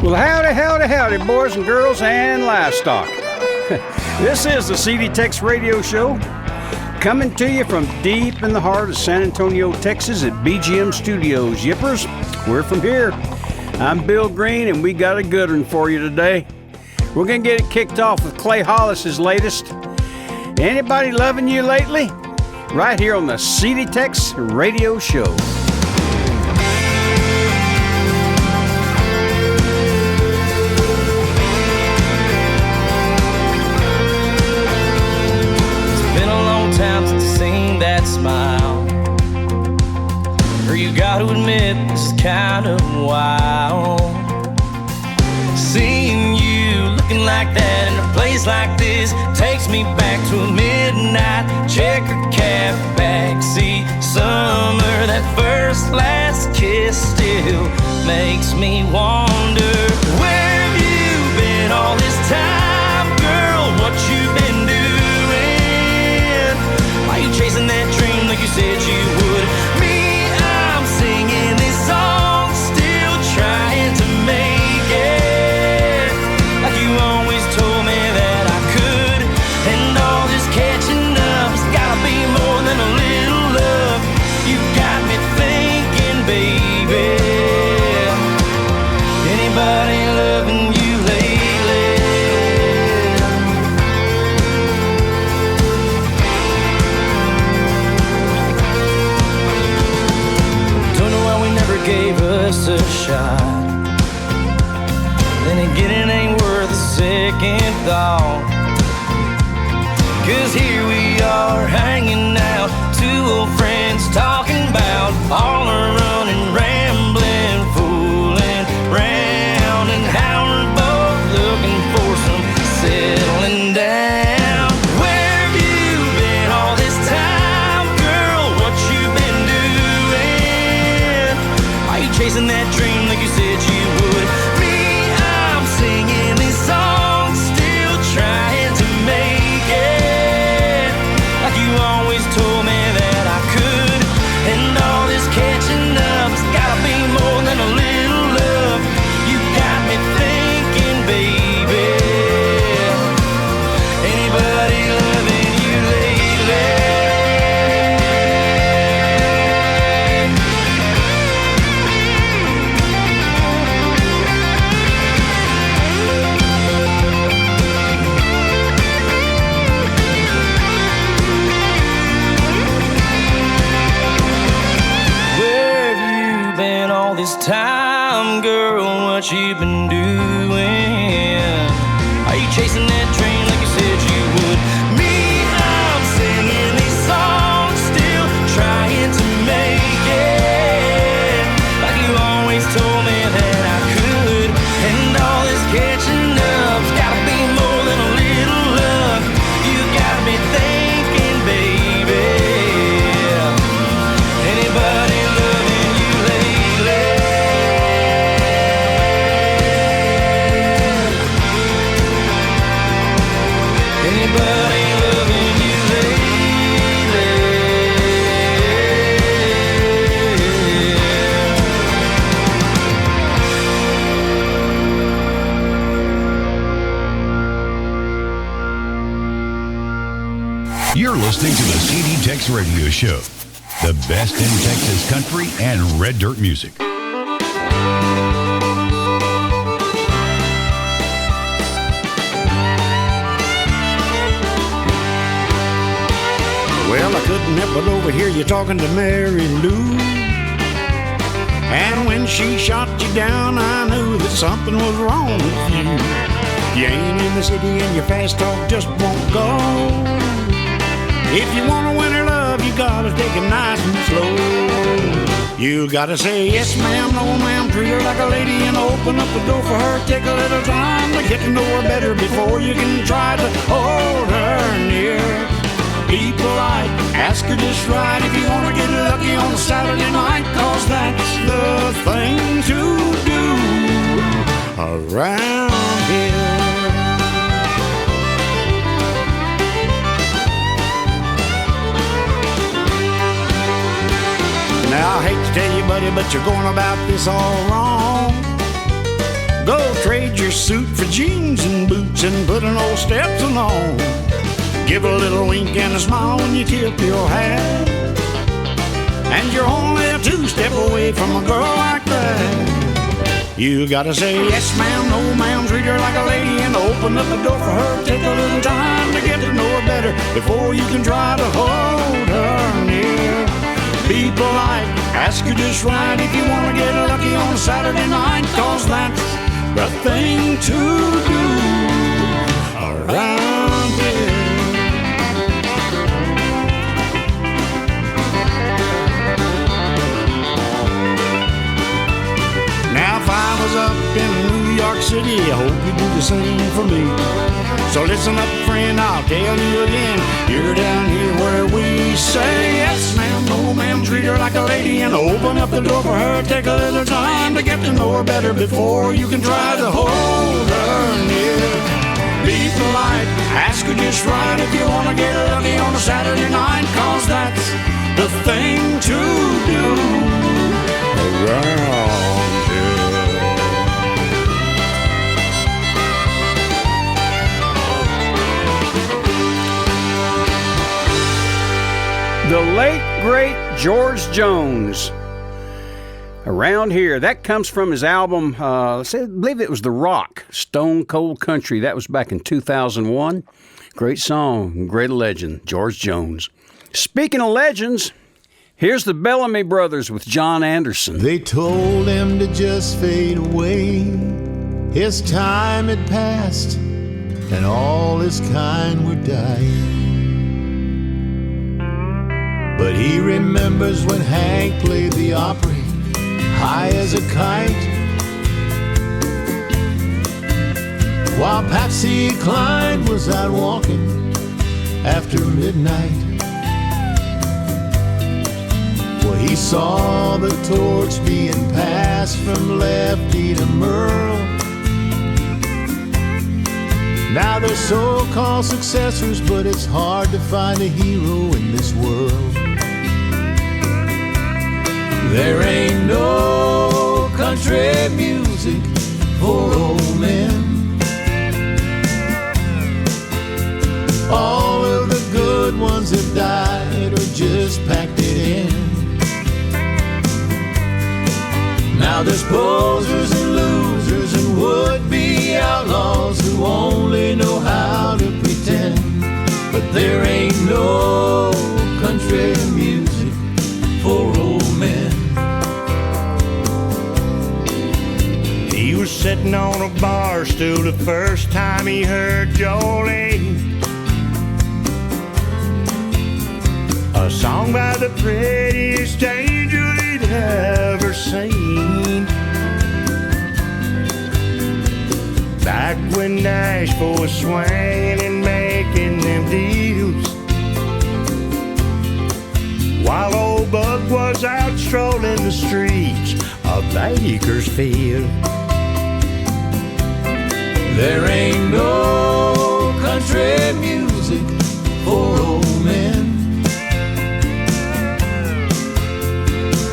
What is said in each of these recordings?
Well, howdy, howdy, howdy, boys and girls and livestock. This is the TEX radio show, coming to you from deep in the heart of San Antonio, Texas at BGM Studios. Yippers, we're from here. I'm Bill Green, and we got a good one for you today. We're going to get it kicked off with CLAY HOLLIS' latest. Anybody loving you lately? Right here on the TEX radio show. Smile, or you got to admit this is kind of wild. Seeing you looking like that in a place like this takes me back to a midnight checker cab backseat summer. That first last kiss still makes me wonder, where have you been all this time, girl? What you been doing? Why you chasing that dream like you said you would? Me, I'm singing this song, still trying to make it, like you always told me that I could. And all this catching up's gotta be more than a little love. You got me thinking, baby, anybody loving you lately? Gave us a shot. Then again, it ain't worth a second thought. 'Cause here we are hanging out, two old friends talking about all our running, rambling, fooling round, and how we're both looking for some settling down. Where have you been all this time, girl? What you been doing? Are you chasing that dream like you said you would? Me, I'm singing this song, still trying to make it, like you always told me that I could. And all this catching up's gotta be more than a little love. You got me thinking, baby, anybody loving you lately? This time, girl, what you been doing? Are you chasing that dream like you said you would? Me, I'm singing these songs, still trying to make it, like you always told me that I could. And all this catching up's gotta be more than a little love. You got me thinking, baby, anybody loving you lately? Anybody loving you lately? You're listening to the TEX radio show, the best in Texas country and red dirt music. Well, I couldn't help but overhear you talking to Mary Lou. And when she shot you down, I knew that something was wrong with you. You ain't in the city and your fast talk just won't go. If you want to win her love, you gotta take it nice and slow. You gotta say yes ma'am, no ma'am, treat her like a lady and open up the door for her. Take a little time to get to know her better before you can try to hold her near. Be polite, ask her just right if you wanna get lucky on a Saturday night, 'cause that's the thing to do around here. Now I hate to tell you, buddy, but you're going about this all wrong. Go suit for jeans and boots and put an old Stetson on. Give a little wink and a smile when you tip your hat, and you're only a two-step away from a girl like that. You gotta say yes ma'am, no ma'am, treat her like a lady, and open up the door for her. Take a little time to get to know her better before you can try to hold her near. Be polite, ask her just right if you wanna get lucky on a Saturday night, 'cause that's the thing to do around here. Now if I was up in New York City, I hope you'd do the same for me. So listen up, friend, I'll tell you again, you're down here where we say yes ma'am, no ma'am, treat her like a lady, and open up the door for her. Take a little time to get to know her better before you can try to hold her near. Be polite, ask her just right if you wanna get lucky on a Saturday night, 'cause that's the thing to do around. The late, great George Jones. Around Here. That comes from his album, I believe it was The Rock, Stone Cold Country. That was back in 2001. Great song, great legend, George Jones. Speaking of legends, here's the Bellamy Brothers with John Anderson. They told him to just fade away. His time had passed, and all his kind were dying. But he remembers when Hank played the Opry, high as a kite, while Patsy Cline was out walking after midnight. Well, he saw the torch being passed from Lefty to Merle. Now they're so-called successors, but it's hard to find a hero in this world. There ain't no country music for old men. All of the good ones have died or just packed it in. Now there's posers and losers and would-be outlaws who only know how to pretend. But there ain't no country music for old men. He was sitting on a bar stool the first time he heard Jolene, a song by the prettiest angel he'd ever seen. Back when Nashville was swinging and making them deals, while old Buck was out strolling the streets of Bakersfield. There ain't no country music for old men.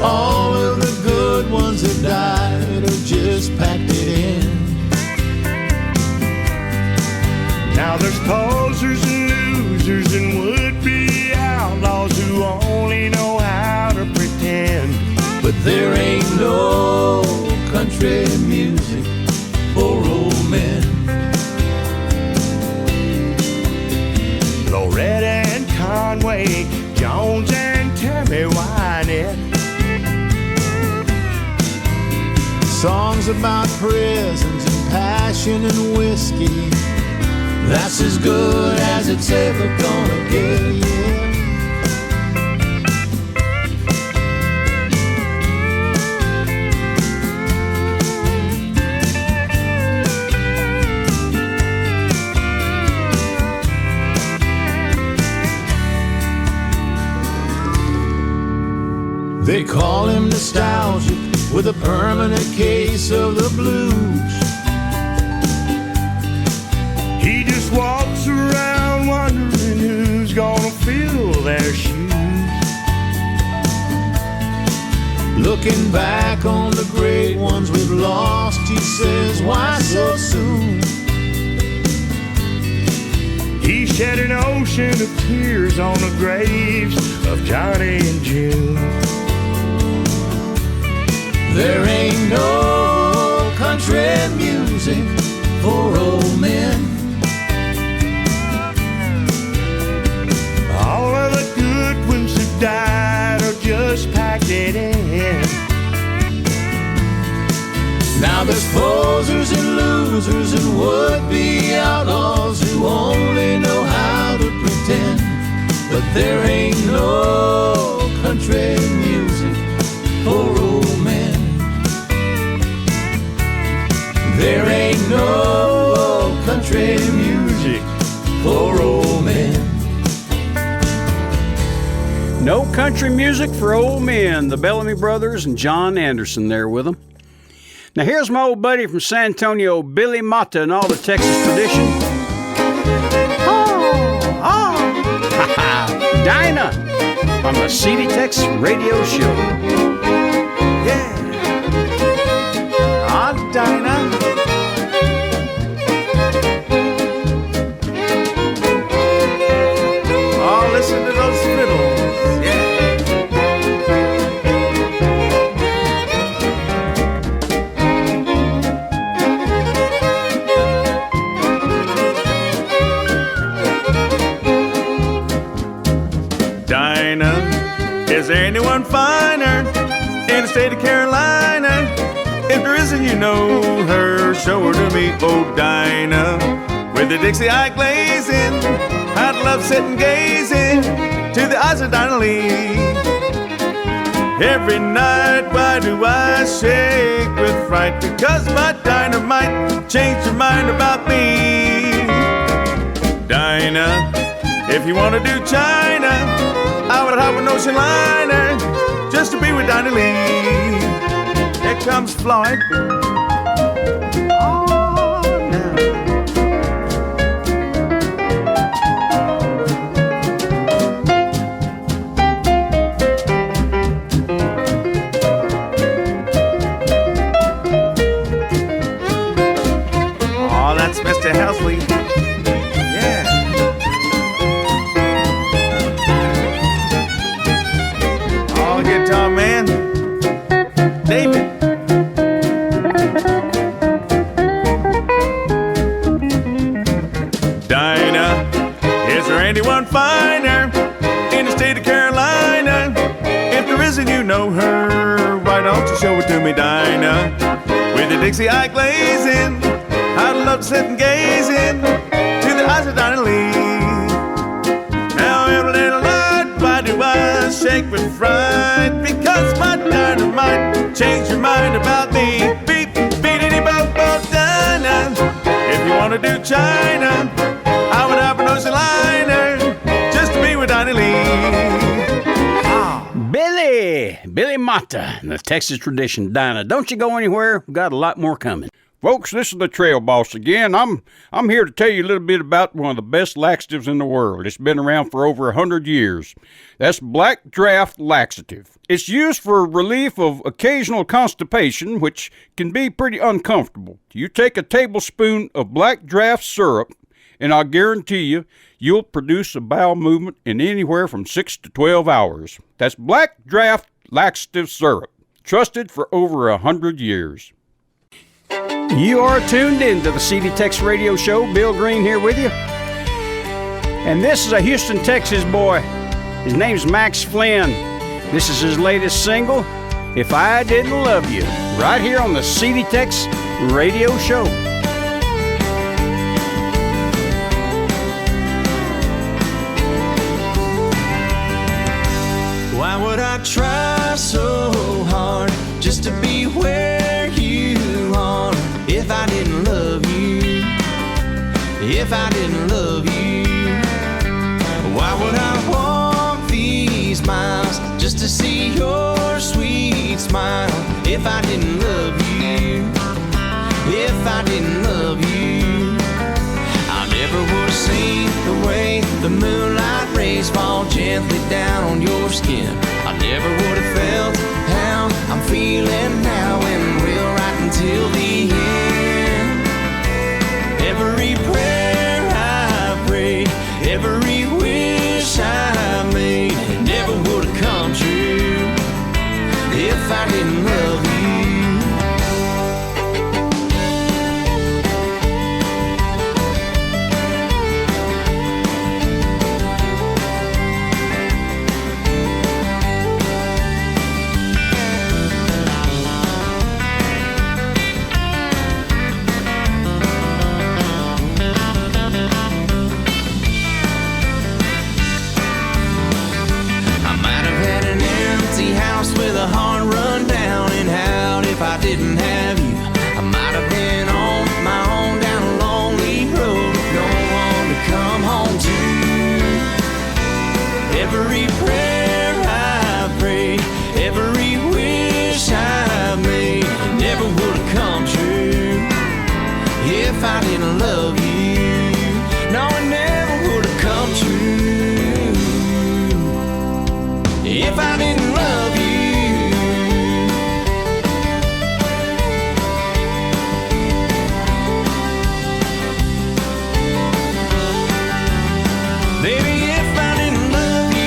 All of the good ones have died or just packed it in. Now there's posers and losers and would-be outlaws who only know how to pretend. But there ain't no country music for old men. Loretta and Conway, Jones and Tammy Wynette. Songs about prisons and passion and whiskey, that's as good as it's ever gonna get, yeah. They call him nostalgic with a permanent case of the blues. He just walks around wondering who's gonna fill their shoes. Looking back on the great ones we've lost, he says, why so soon? shed an ocean of tears on the graves of Johnny and Jill. There ain't no country music for old men. All of the good ones who died or just packed it in. Now there's posers and losers and would-be outlaws who only know how to pretend. But there ain't no country music for old men. There ain't no country music for old men. No country music for old men. The Bellamy Brothers and John Anderson there with them. Now here's my old buddy from San Antonio, Billy Mata, and all the Texas tradition. Dinah on the CD Tex Radio Show. Yeah. Aunt Dinah. Oh, listen to those fiddles. Yeah. Dinah, is there anyone finer in the state of Carolina? If there isn't, you know her, show her to me, oh Dinah. With the Dixie eye glazing, I'd love sitting gazing to the eyes of Dinah Lee. Every night, why do I shake with fright? Because my dynamite changed her mind about me. Dinah, if you want to do China, I would hop an ocean liner just to be with Dinah Lee. Here comes Floyd. Oh, that's Mr. Helsley. Yeah. Oh, guitar man. David. Dinah, is there anyone finer in the state of Carolina? If there isn't, you know her. Why don't you show it to me, Dinah? With the Dixie eye glazing, I'd love to sit and gazing to the eyes of Dinah Lee. Now every little night, why do I shake with fright? Because my dynamite changed your mind about me. Beep, beep, bop, bop, Dinah. If you want to do China, I would have an ocean liner just to be with Dinah Lee. Billy Mata and the Texas tradition. Dinah, don't you go anywhere. We've got a lot more coming. Folks, this is the Trail Boss again. I'm here to tell you a little bit about one of the best laxatives in the world. It's been around for over 100 years. That's Black Draft Laxative. It's used for relief of occasional constipation, which can be pretty uncomfortable. You take a tablespoon of Black Draft syrup, and I guarantee you'll produce a bowel movement in anywhere from 6 to 12 hours. That's Black Draft Laxative Syrup, trusted for over 100 years. You are tuned in to the CD Tex Radio Show. Bill Green here with you. And this is a Houston, Texas boy. His name's Max Flynn. This is his latest single, If I Didn't Love You, right here on the CD Tex Radio Show. Why would I try so hard just to be where you are? If I didn't love you, if I didn't love you, why would I walk these miles just to see your sweet smile? If I didn't love you, if I didn't love you, I never would have seen the way the moonlight rays fall gently down on your skin. I never would have felt how I'm feeling now, and will right until the end. Every prayer I pray, if I didn't love you. No, it never would have come true if I didn't love you. Baby, if I didn't love you.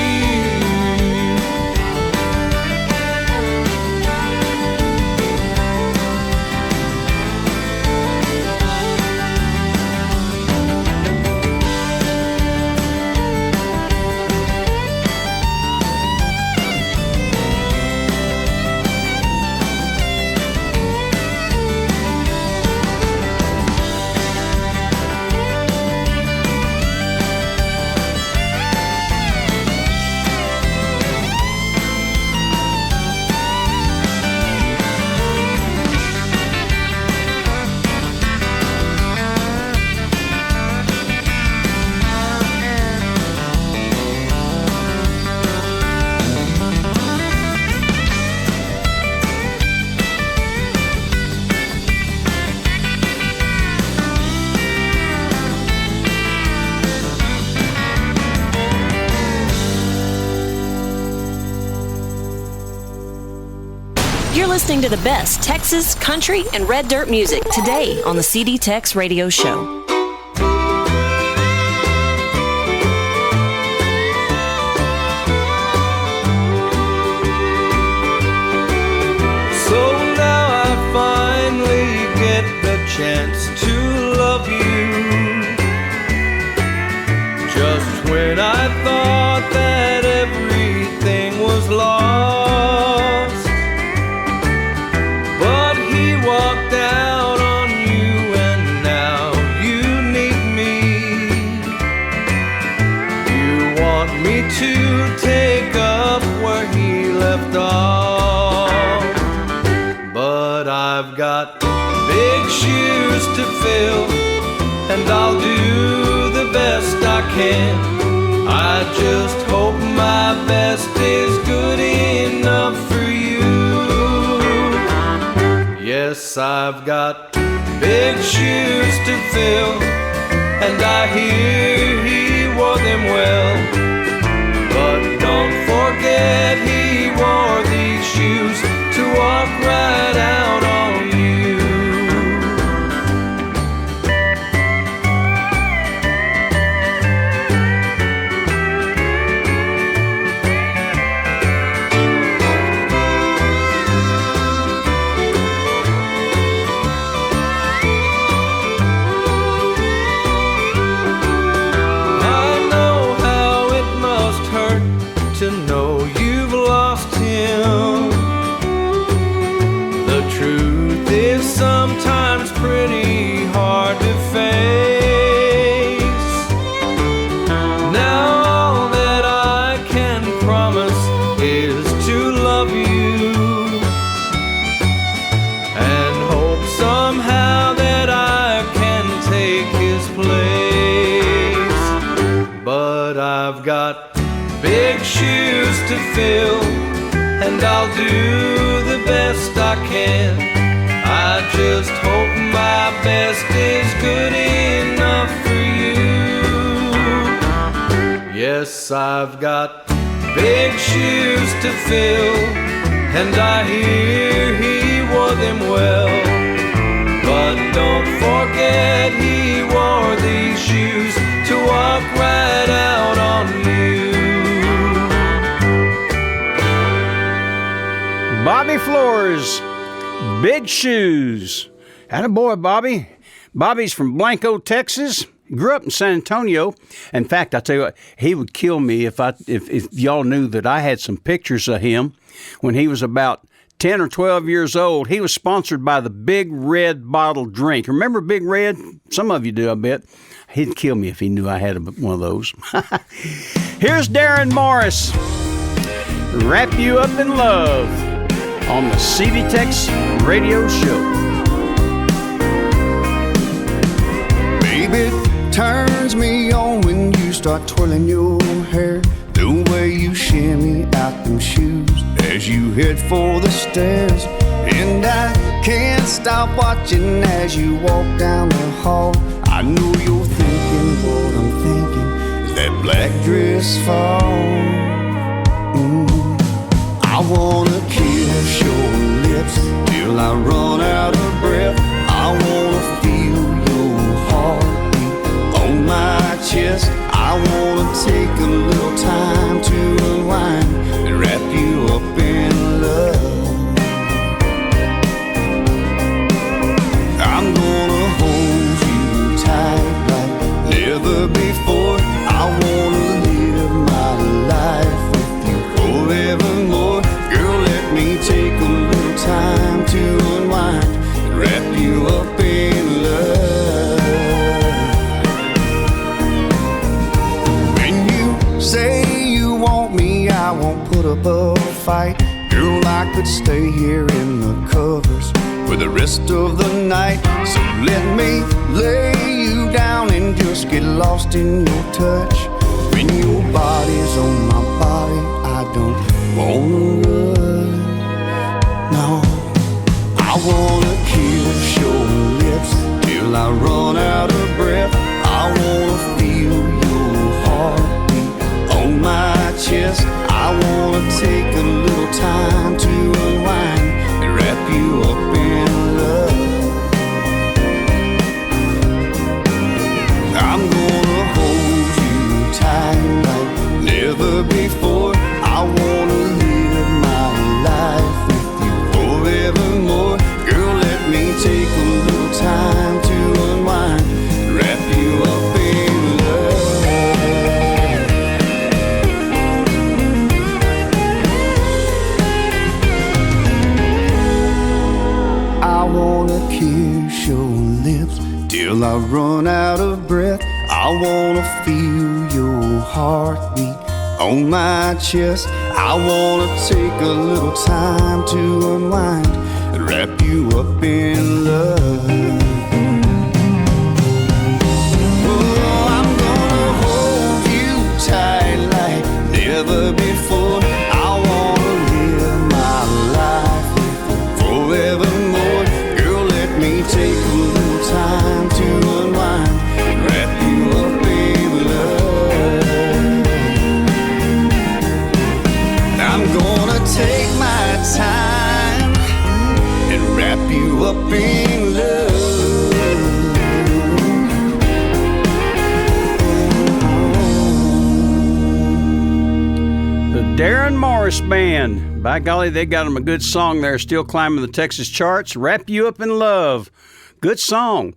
You're listening to the best Texas, country, and red dirt music today on the CD Tex Radio Show. So now I finally get the chance to love you. Just when I thought that everything was lost, but he walked out on you and now you need me. You want me to take up where he left off, but I've got big shoes to fill, and I'll do the best I can. I just hope my best is good enough for you. Yes, I've got big shoes to fill, and I hear he wore them well. But don't forget he wore these shoes to walk right out on you. To know you've lost him. The truth is sometimes pretty hard to face. Now all that I can promise is to love you, and hope somehow that I can take his place. But I've got big shoes to fill, and I'll do the best I can. I just hope my best is good enough for you. Yes, I've got big shoes to fill, and I hear he wore them well. But don't forget he wore these shoes to walk right out on you. Bobby Flores, Big Shoes. Attaboy, Bobby. Bobby's from Blanco, Texas. Grew up in San Antonio. In fact, I tell you what, he would kill me if y'all knew that I had some pictures of him when he was about 10 or 12 years old. He was sponsored by the Big Red bottle drink. Remember Big Red? Some of you do, I bet. He'd kill me if he knew I had one of those. Here's Darren Morris. Wrap You Up in Love on the CD Tex Radio Show. Baby, it turns me on when you start twirling your hair, the way you shimmy out them shoes. as you head for the stairs. And I can't stop watching as you walk down the hall. I know you're thinking what I'm thinking, is that black dress fall. I wanna kiss your lips till I run out of breath. I wanna feel your heartbeat on my chest. I wanna take a little time to unwind and wrap you up in love. I'm gonna hold you tight like never before. I wanna live my life with you forevermore. Girl, let me take a little time to unwind and wrap you up in love. When you say you want me, I won't put up a fight. Girl, I could stay here in the covers for the rest of the night. So let me lay you down and just get lost in your touch. When your body's on my body, I don't wanna run. No, I wanna kiss your lips till I run out of breath. I wanna feel your heartbeat on my chest. I wanna take a little time to unwind and wrap you up in love. I'm gonna hold you tight like never before. I wanna live my life with you forevermore. Girl, let me take a little time to unwind and wrap you up in love. I wanna kiss your lips till I run out of breath. I wanna feel your heartbeat on my chest. I wanna take a little time to unwind and wrap you up in love. Oh, I'm gonna hold you tight like never before. I wanna live my life forevermore. Girl, let me take a little time to unwind and wrap you up in love. I'm gonna take my time and wrap you up in love. The Darren Morris Band. By golly, they got them a good song there, still climbing the Texas charts. Wrap You Up in Love. Good song.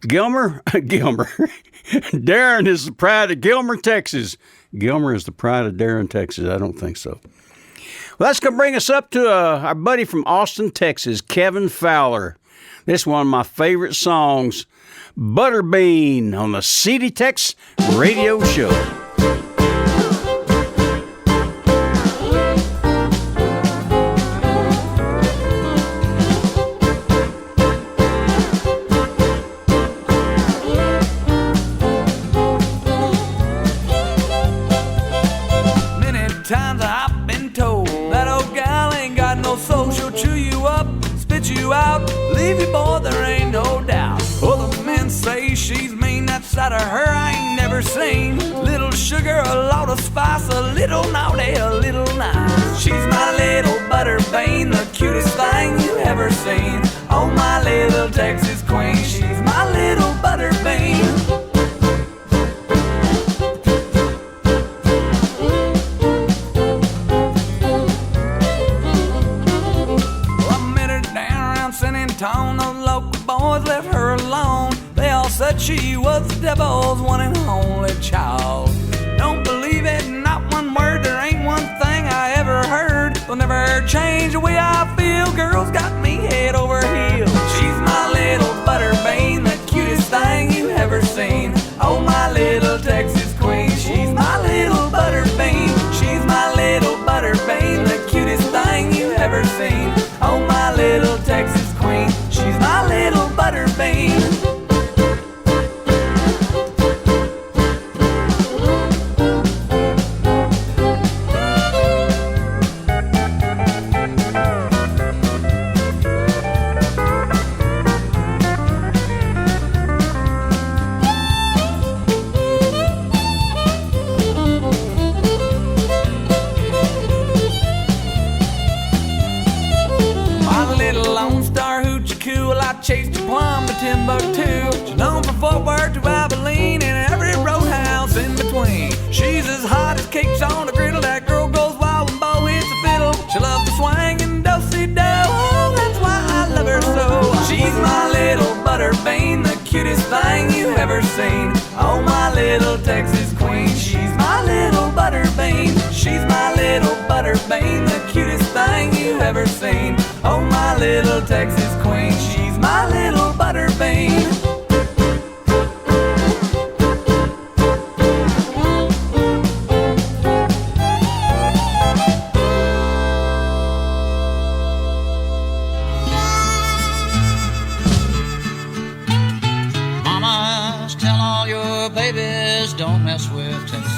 Gilmer. Darren is the pride of Gilmer, Texas. Gilmer is the pride of Darren, Texas. I don't think so. Well, that's going to bring us up to our buddy from Austin, Texas, Kevin Fowler. This is one of my favorite songs, Butterbean, on the CD Tex Radio Show. Times I've been told that old gal ain't got no soul. She'll chew you up, spit you out, leave you, boy, there ain't no doubt. Oh, the men say she's mean, that side of her I ain't never seen. Little sugar, a lot of spice, a little naughty, a little nice. She's my little Butterbean, the cutest thing you ever seen. Oh, my little Texas queen, she's my little Butterbean. The local boys left her alone. They all said she was the devil's one and only child. Don't believe it, not one word. There ain't one thing I ever heard. Will never change the way I feel. Girl's got me head over heels. She's my little Butterbean, the cutest thing you ever seen. Oh, my little Texas queen, she's my little Butterbean. She's my little Butterbean, the cutest thing you ever seen. Oh, my little Texas queen, she's my little Butterbean. Plum to Timbuktu. She's known from Fort Worth to Abilene and every roadhouse in between. She's as hot as cakes on a griddle. That girl goes wild when Bo hits a fiddle. She loves to swing and do-si-do. Oh, that's why I love her so. She's my little butterbean, the cutest thing you ever seen. Oh, my little Texas queen. She's my little butterbean. She's my little butterbean, the cutest thing you ever seen. Oh, my little Texas queen. She's my little butterbean. Mamas, tell all your babies don't mess with Texas.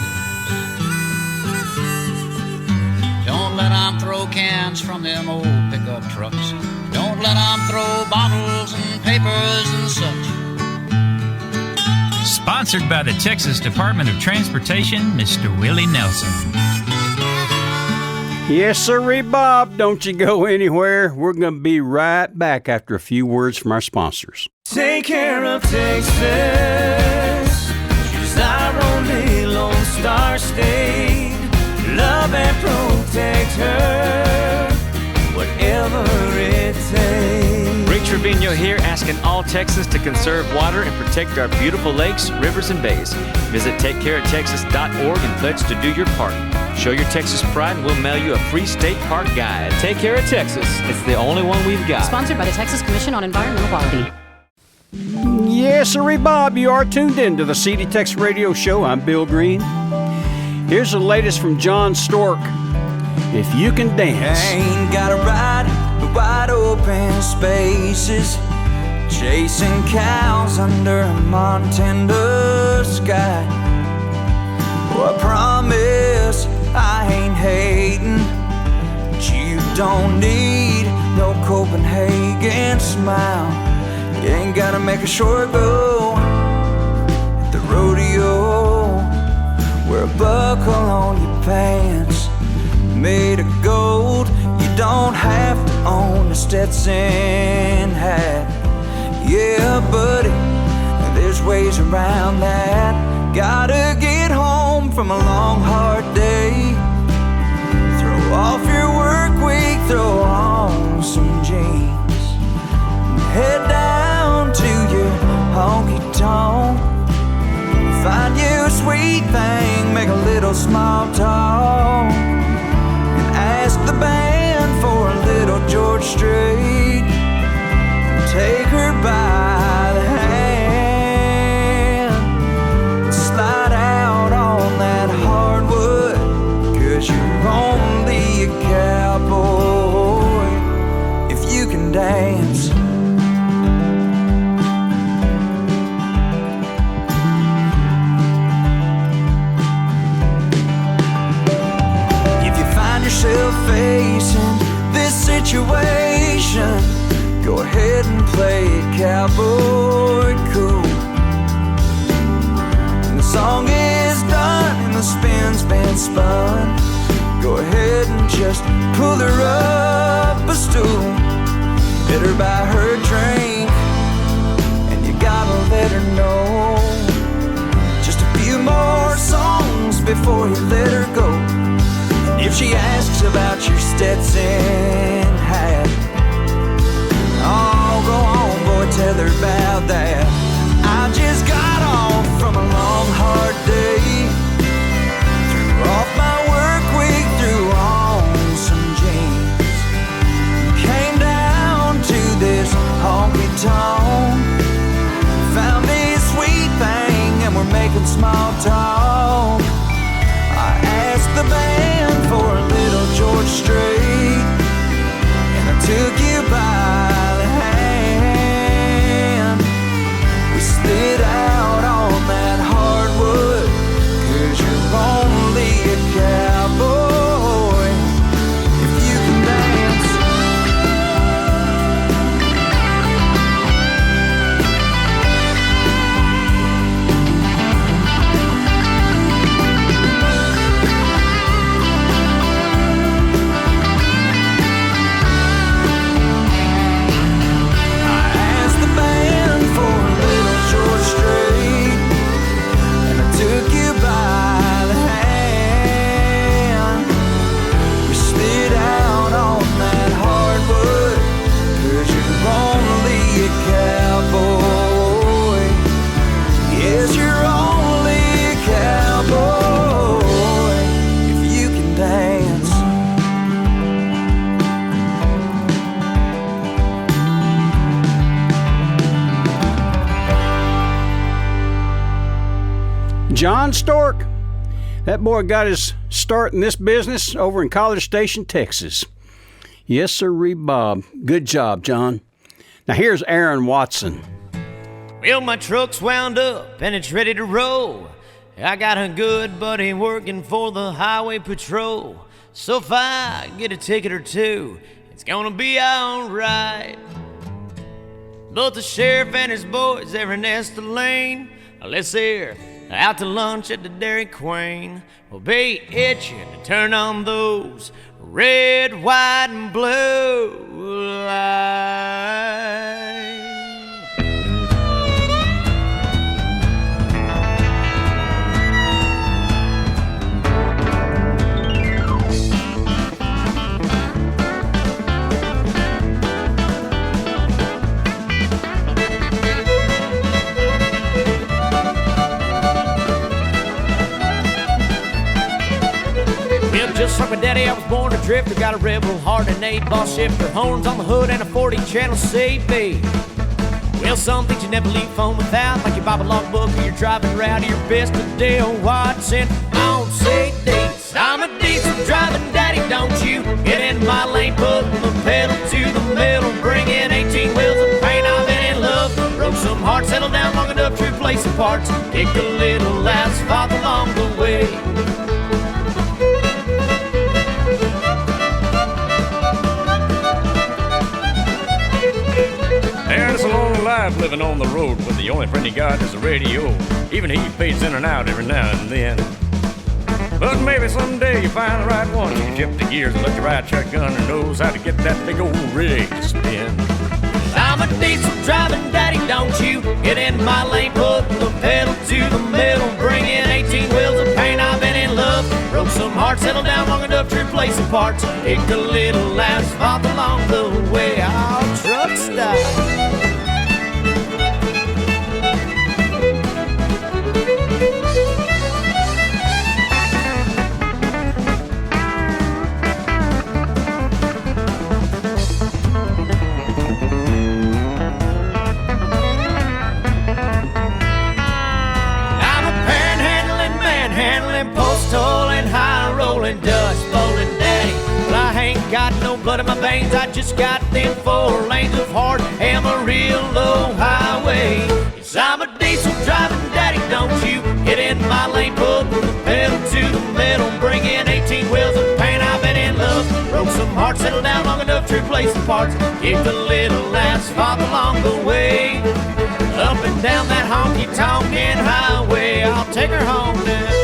Don't let them throw cans from them old pickup trucks. Don't let them throw bottles and papers and such. Sponsored by the Texas Department of Transportation, Mr. Willie Nelson. Yes, sirree, Bob. Don't you go anywhere. We're going to be right back after a few words from our sponsors. Take care of Texas. She's our only Lone Star State. Love and protect her, whatever it takes. Rick Trevino here, asking all Texans to conserve water and protect our beautiful lakes, rivers, and bays. Visit TakeCareOfTexas.org and pledge to do your part. Show your Texas pride and we'll mail you a free state park guide. Take care of Texas. It's the only one we've got. Sponsored by the Texas Commission on Environmental Quality. Yes, sirree, Bob. You are tuned in to the CD Tex Radio Show. I'm Bill Green. Here's the latest from John Stork. If you can dance. Ain't gotta ride the wide open spaces, chasing cows under a Montana sky. Oh, I promise I ain't hating, but you don't need no Copenhagen smile. You ain't gotta make a short go at the rodeo. Wear a buckle on your pants made of gold. You don't have to own a Stetson hat. Yeah, buddy, there's ways around that. Gotta get home from a long, hard day. Throw off your work week, throw on some jeans, and head down to your honky-tonk. Find you a sweet thing, make a little small talk, and ask the band for a little George Strait. Take her by the hand and slide out on that hardwood, 'cause you're only a cowboy if you can dance. Yourself facing this situation, go ahead and play it cowboy cool. When the song is done and the spin's been spun, go ahead and just pull her up a stool. Let her buy her drink, and you gotta let her know just a few more songs before you let her go. If she asks about your Stetson hat, oh, go on, boy, tell her about that. I just got off from a long, hard day. Threw off my work week, threw on some jeans, came down to this honky-tonk, found this sweet thing, and we're making small talk. I asked the band for a little George Strait, and I took you by the hand. We slid out on that hardwood, 'cause you're only a cowboy if you can dance. John Stork. That boy got his start in this business over in College Station, Texas. Yes, sir, Bob. Good job, John. Now here's Aaron Watson. Well, my truck's wound up and it's ready to roll. I got a good buddy working for the highway patrol. So if I get a ticket or two, it's gonna be alright. But the sheriff and his boys, they're in Esther Lane. Unless they're out to lunch at the Dairy Queen, will be itching to turn on those red, white, and blue lights. Just like my daddy, I was born a drifter. Got a rebel heart and 8-ball shifter, horns on the hood and a 40-channel CB. Well, some things you never leave home without, like your Bible logbook or your driving route or your best of Dale Watson on CDs. I'm a diesel driving daddy, don't you get in my lane, putting the pedal to the metal, bringing 18 wheels of paint. I've been in love, broke some hearts, settled down long enough to replace some parts, kicked a little asphalt along the way. And it's a long life living on the road, but the only friend you got is the radio. Even he fades in and out every now and then. But maybe someday you find the right one. You can tip the gears and let your right shotgun and knows how to get that big old rig to spin. I'm a diesel driving daddy, don't you get in my lane, putting the pedal to the metal, bringing 18 wheels of paint. I've been in love, broke some hearts, settled down long enough to replace some parts, kicked a little asphalt along the way. All truck style. Dust bowling daddy, but I ain't got no blood in my veins. I just got them 4 lanes of hard Amarillo highway. Yes, I'm a diesel driving daddy, don't you get in my lane, put the pedal to the metal, bringing 18 wheels of paint. I've been in love, broke some hearts, settled down long enough to replace some parts, kicked a little asphalt along the way. Up and down that honky-tonkin' highway, I'll take her home now.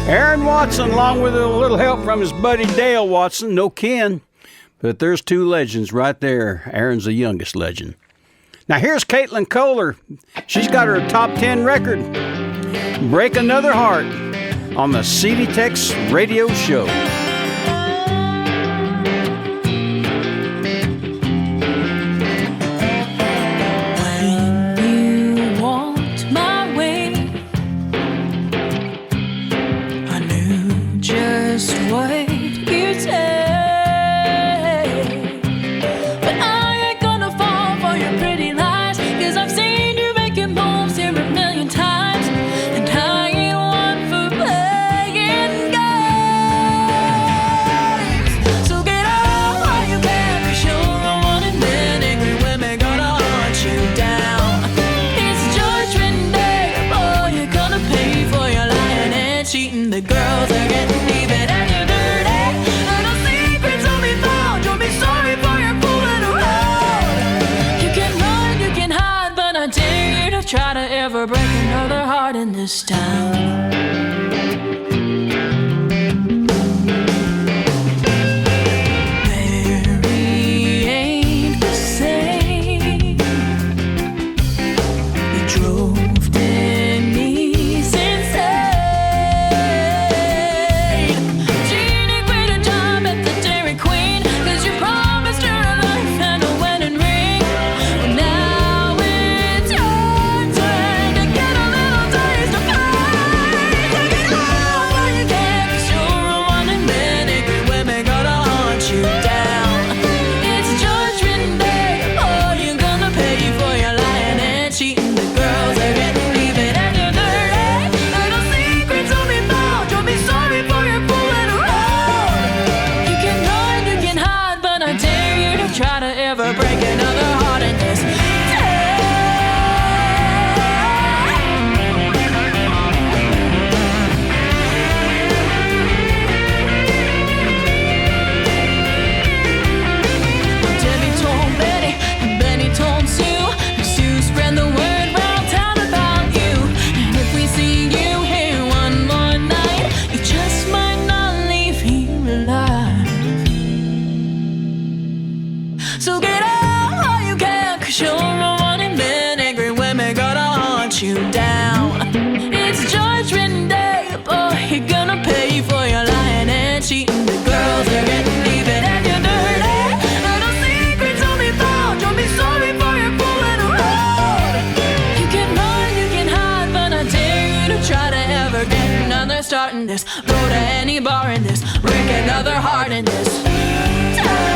Aaron Watson, along with a little help from his buddy Dale Watson, no kin. But there's 2 legends right there. Aaron's the youngest legend. Now here's KATILYN KOHLER. She's got her top 10 record, Break Another Heart, on the CD Tex radio show. Try to ever break another heart in this town. Mary ain't the same. You drove Denise insane. Jeannie quit a job at the Dairy Queen 'cause you promised her a life and a wedding ring. Well, now it's your turn to get a little taste of fire. any bar in this, break another heart in this town.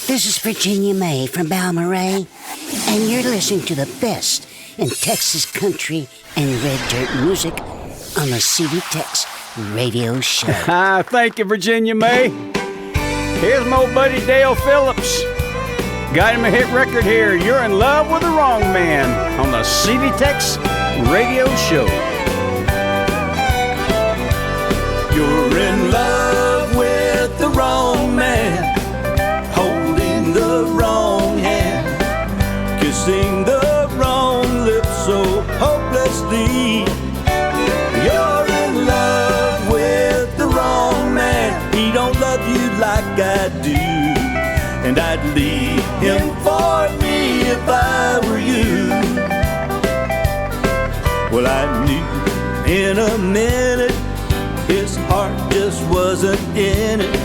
This is Virginia May from Balmorhea, and you're listening to the best in Texas country and red dirt music on the CD Tex radio show. Thank you, Virginia May. Here's my old buddy Dale Phillips. Got him a hit record here, You're in Love with the Wrong Man, on the CD Tex radio show. You're in love with the wrong man, the wrong hand, kissing the wrong lips so hopelessly. You're in love with the wrong man. He don't love you like I do, and I'd leave him for me if I were you. Well, I knew in a minute his heart just wasn't in it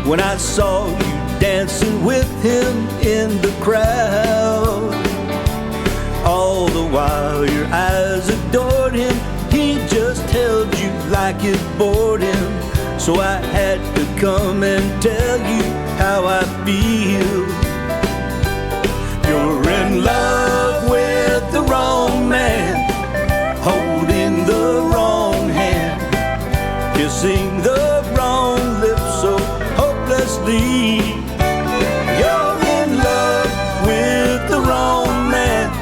when I saw you dancing with him in the crowd. All the while your eyes adored him, he just held you like it bored him. So I had to come and tell you how I feel. You're in love with the wrong man, holding the wrong hand, kissing the wrong lips so hopelessly.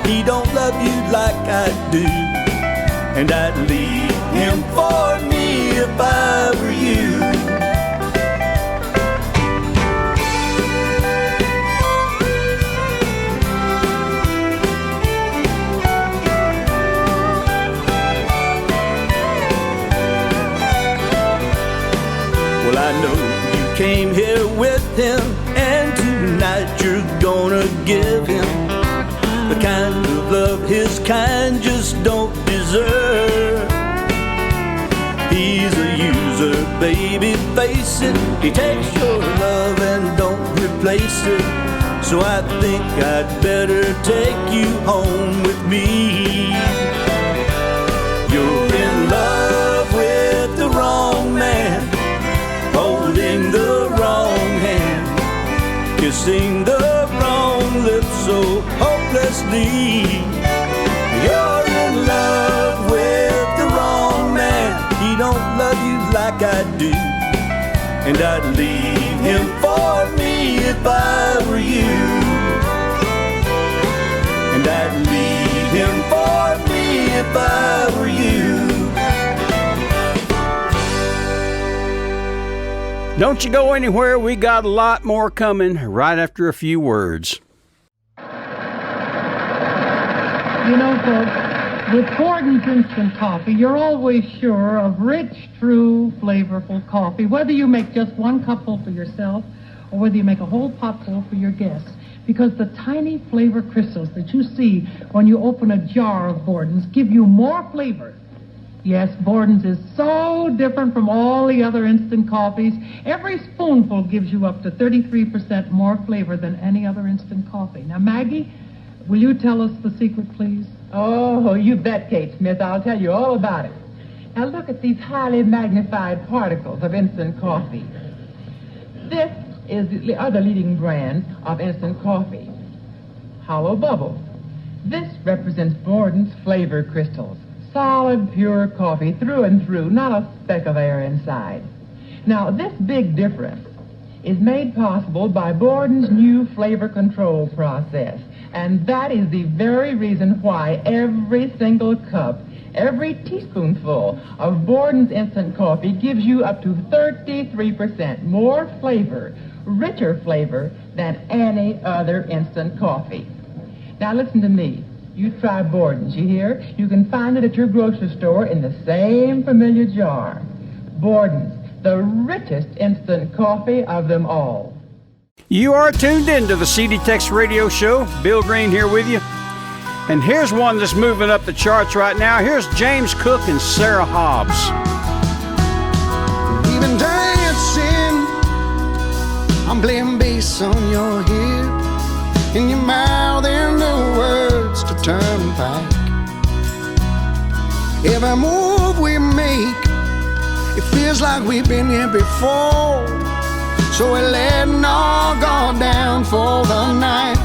He don't love you like I do, and I'd leave him for me if I were you. Well, I know you came here with him, and tonight you're gonna give him the kind of love his kind just don't deserve. He's a user, baby, face it. He takes your love and don't replace it. So I think I'd better take you home with me. You're in love with the wrong man, holding the wrong hand, kissing the wrong lips so hopelessly. You're in love with the wrong man. He don't love you like I do, and I'd leave him for me if I were you. And I'd leave him for me if I were you. Don't you go anywhere, we got a lot more coming right after a few words. You know, folks, with Borden's Instant Coffee, you're always sure of rich, true, flavorful coffee, whether you make just one cupful for yourself or whether you make a whole potful for your guests, because the tiny flavor crystals that you see when you open a jar of Borden's give you more flavor. Yes, Borden's is so different from all the other instant coffees. Every spoonful gives you up to 33% more flavor than any other instant coffee. Now, Maggie, will you tell us the secret, please? Oh, you bet, Kate Smith. I'll tell you all about it. Now, look at these highly magnified particles of instant coffee. This is the other leading brand of instant coffee, Hollow Bubble. This represents Borden's flavor crystals. Solid, pure coffee through and through, not a speck of air inside. Now, this big difference is made possible by Borden's new flavor control process. And that is the very reason why every single cup, every teaspoonful of Borden's instant coffee gives you up to 33% more flavor, richer flavor than any other instant coffee. Now, listen to me. You try Borden's, you hear? You can find it at your grocery store in the same familiar jar. Borden's, the richest instant coffee of them all. You are tuned in to the CD Tex Radio Show. Bill Green here with you. And here's one that's moving up the charts right now. Here's James Cook and Sarah Hobbs. We've been dancing, I'm playing bass on your hip, in your mouth and the words to turnpike. Every move we make, it feels like we've been here before. So we're letting our guard down for the night,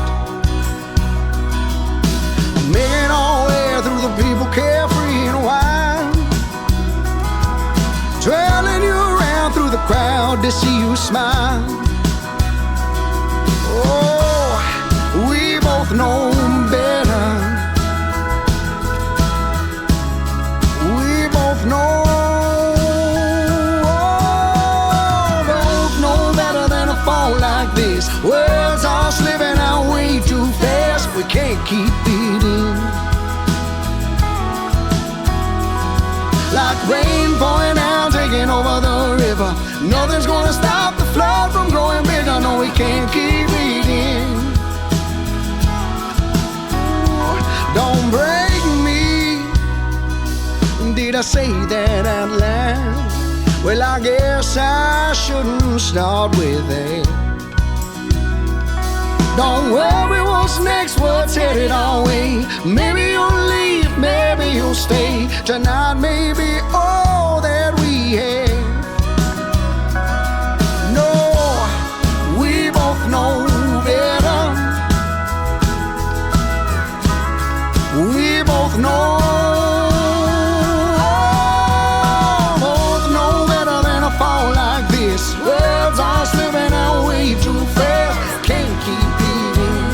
making our way through the people carefree and wild, twirling you around through the crowd to see you smile. Oh, we both know better. We both know like this. Words are slipping out way too fast. We can't keep it in. Like rain pouring down, taking over the river. Nothing's gonna stop the flood from growing bigger. No, we can't keep it in. Don't break me. Did I say that out loud? Well, I guess I shouldn't start with that. Don't worry what's next, what's headed our way. Maybe you'll leave, maybe you'll stay. Tonight may be all that we have. No, we both know better. We both know. Words are slipping out way too fast. Can't keep it in.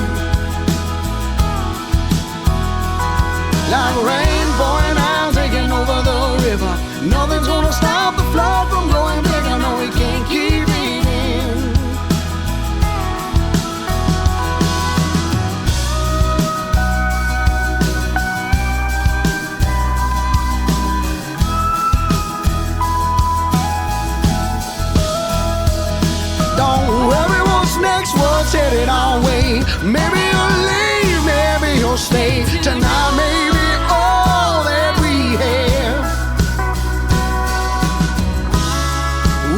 Like rain pouring out, taking over the river. Nothing's gonna stop the flood from growing bigger. No, we can't keep it in. Don't worry what's next, what's headed our way. Maybe you'll leave, maybe you'll stay. Tonight may be all that we have.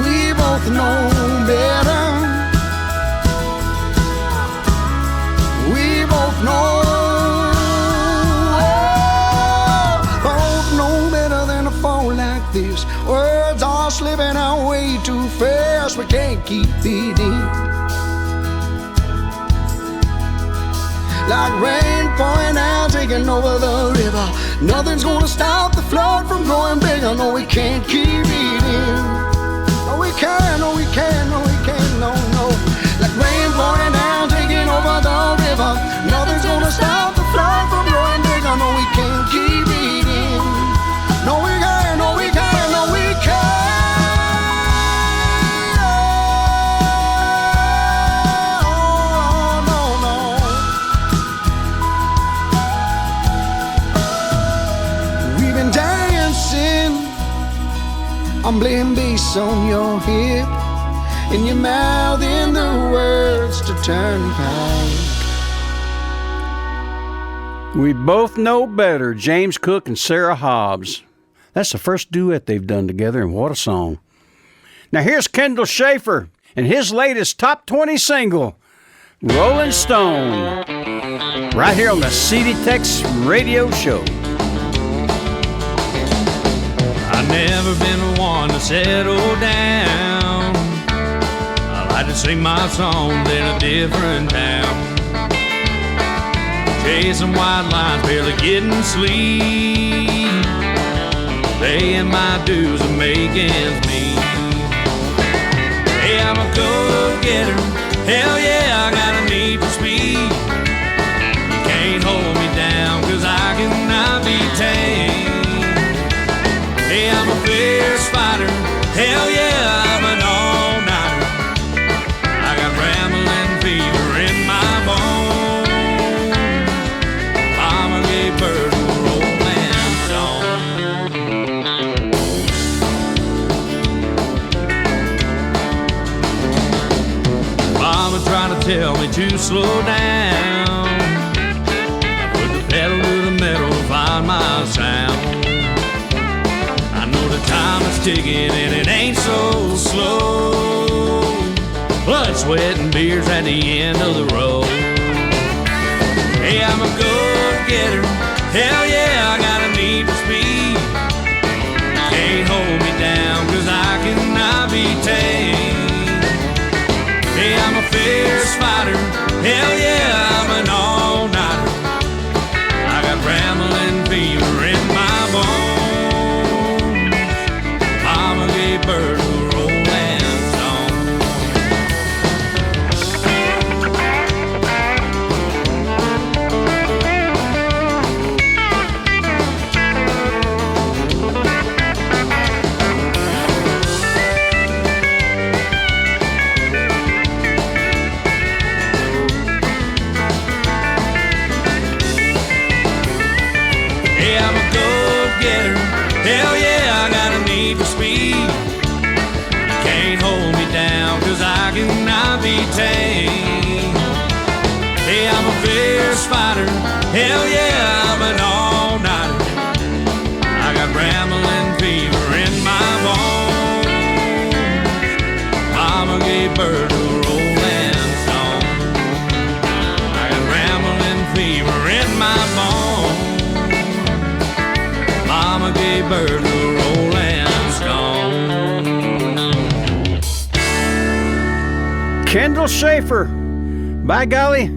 We both know better. We both know. Both know better than to fall like this. Words are slipping out way too fast. We can't keep it in. Like rain pouring out, taking over the river. Nothing's gonna stop the flood from growing bigger. No, we can't keep it in. No, we can't, no, we can't, no, we can't, no, no. Like rain pouring down, taking over the river. Nothing's gonna stop the flood from growing bigger. No, we can't keep it in. No, we can't, no, we can't, no, we can't. I'm playing bass on your hip, in your mouth, in the words to turnpike. We both know better. James Cook and Sarah Hobbs. That's the first duet they've done together, and what a song. Now here's Kendall Schaefer and his latest top 20 single, Rolling Stone, right here on the CD Tex Radio Show. I've never been one to settle down. I like to sing my songs in a different town. Chasing white lines, barely getting sleep. Paying my dues and making ends meet. Hey, I'm a go-getter. Hell yeah, I got a need for speed. You can't hold me down, 'cause I cannot be tamed. Hey, I'm a fierce fighter. Hell yeah, I'm an all-nighter. I got rambling fever in my bones. Mama gave birth to a rolling stone. Mama tried slow down. I put the pedal to the metal, 5 mile sound. I know the time is ticking and it ain't so slow. Blood, sweat, and beers at the end of the road. Hey, I'm a go-getter. Hell yeah, I got a need for speed. Can't hold me down, cause I cannot be tamed. Hey, I'm a fierce fighter. Hell yeah, I'm an all-nighter. I got rambling fever in my bones. I'm a gay bird who rolling stone. Hey, I'm a go-getter. Hell yeah, I got a need for speed. You can't hold me down, cause I cannot be tamed. Hey, I'm a fierce fighter. Hell yeah, I'm an all-nighter. I got rambling fever in my bones. I'm a gay bird who rolling stone. I got rambling fever in my bones. I'm a gay bird who rolling stone. Kendall Schaefer. By golly,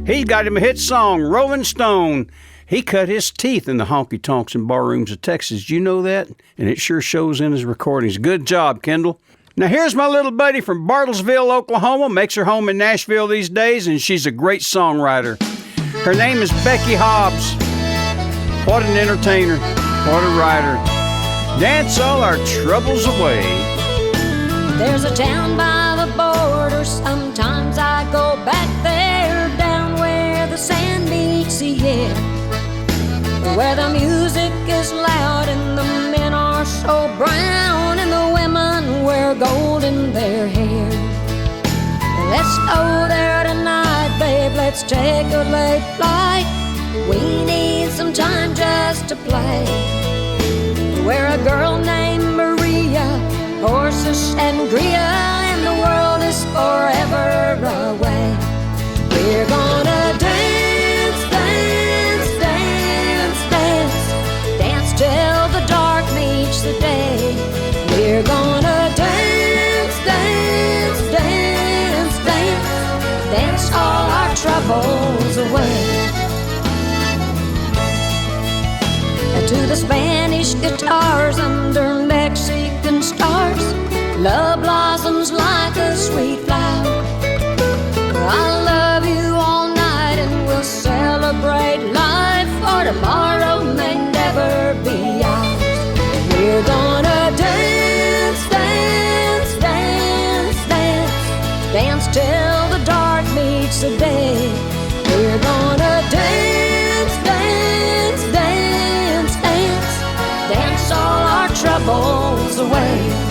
he got him a hit song, Rolling Stone. He cut his teeth in the honky-tonks and barrooms of Texas. Do you know that? And it sure shows in his recordings. Good job, Kendall. Now here's my little buddy from Bartlesville, Oklahoma. Makes her home in Nashville these days, and she's a great songwriter. Her name is Becky Hobbs. What an entertainer. What a writer. Dance all our troubles away. There's a town by the border, sometimes I go back there, down where the sand meets the air, where the music is loud and the men are so brown and the women wear gold in their hair. Let's go there tonight, babe, let's take a late flight. We need some time just to play, where a girl named Maria, horses and Gria, and the world is forever away. We're gonna dance, dance, dance, dance, dance till the dark meets the day. We're gonna dance, dance, dance, dance, dance all our troubles away. To the Spanish guitars under Mexican stars, love blossoms like a sweet flower. I'll love you all night and we'll celebrate life, for tomorrow may never be ours. We're gonna dance, dance, dance, dance, dance till the dark meets the day. We're gonna dance, dance, dance, dance, dance all our troubles away.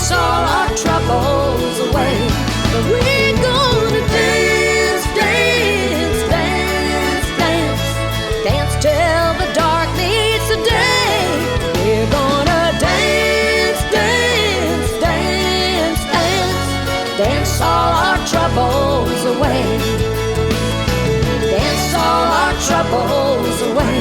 All our troubles away. But we're gonna dance, dance, dance, dance, dance till the dark meets the day. We're gonna dance, dance, dance, dance, dance all our troubles away. Dance all our troubles away.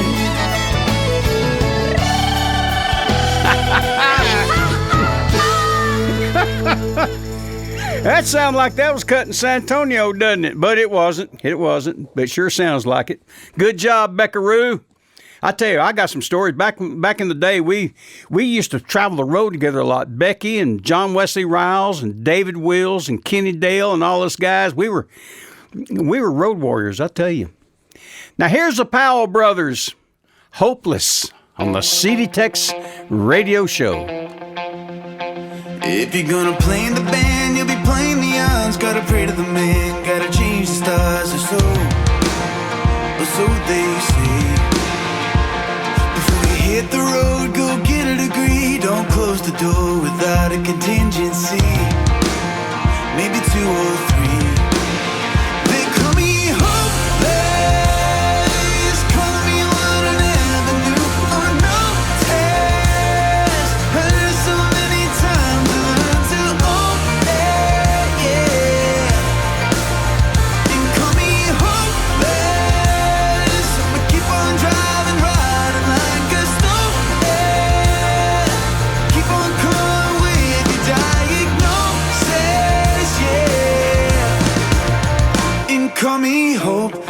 That sounds like that was cut in San Antonio, doesn't it? But it wasn't. It wasn't. But it sure sounds like it. Good job, Beckaroo. I tell you, I got some stories. Back in the day, we used to travel the road together a lot. Becky and John Wesley Riles and David Wills and Kenny Dale and all those guys. We were road warriors, I tell you. Now here's the Powell Brothers, Hopeless, on the CDTEX radio show. If you're gonna play in the band, you'll be playing the odds. Gotta pray to the man, gotta change the stars, or so they say. Before you hit the road, go get a degree. Don't close the door without a contingency. Maybe 2 or 3. They call me hopeless, call me what I never knew. Oh, no test. Heard so many times I learned to obey, yeah. And call me hopeless, but keep on driving, riding like a stone. Keep on calling with your diagnosis, yeah. And call me hopeless.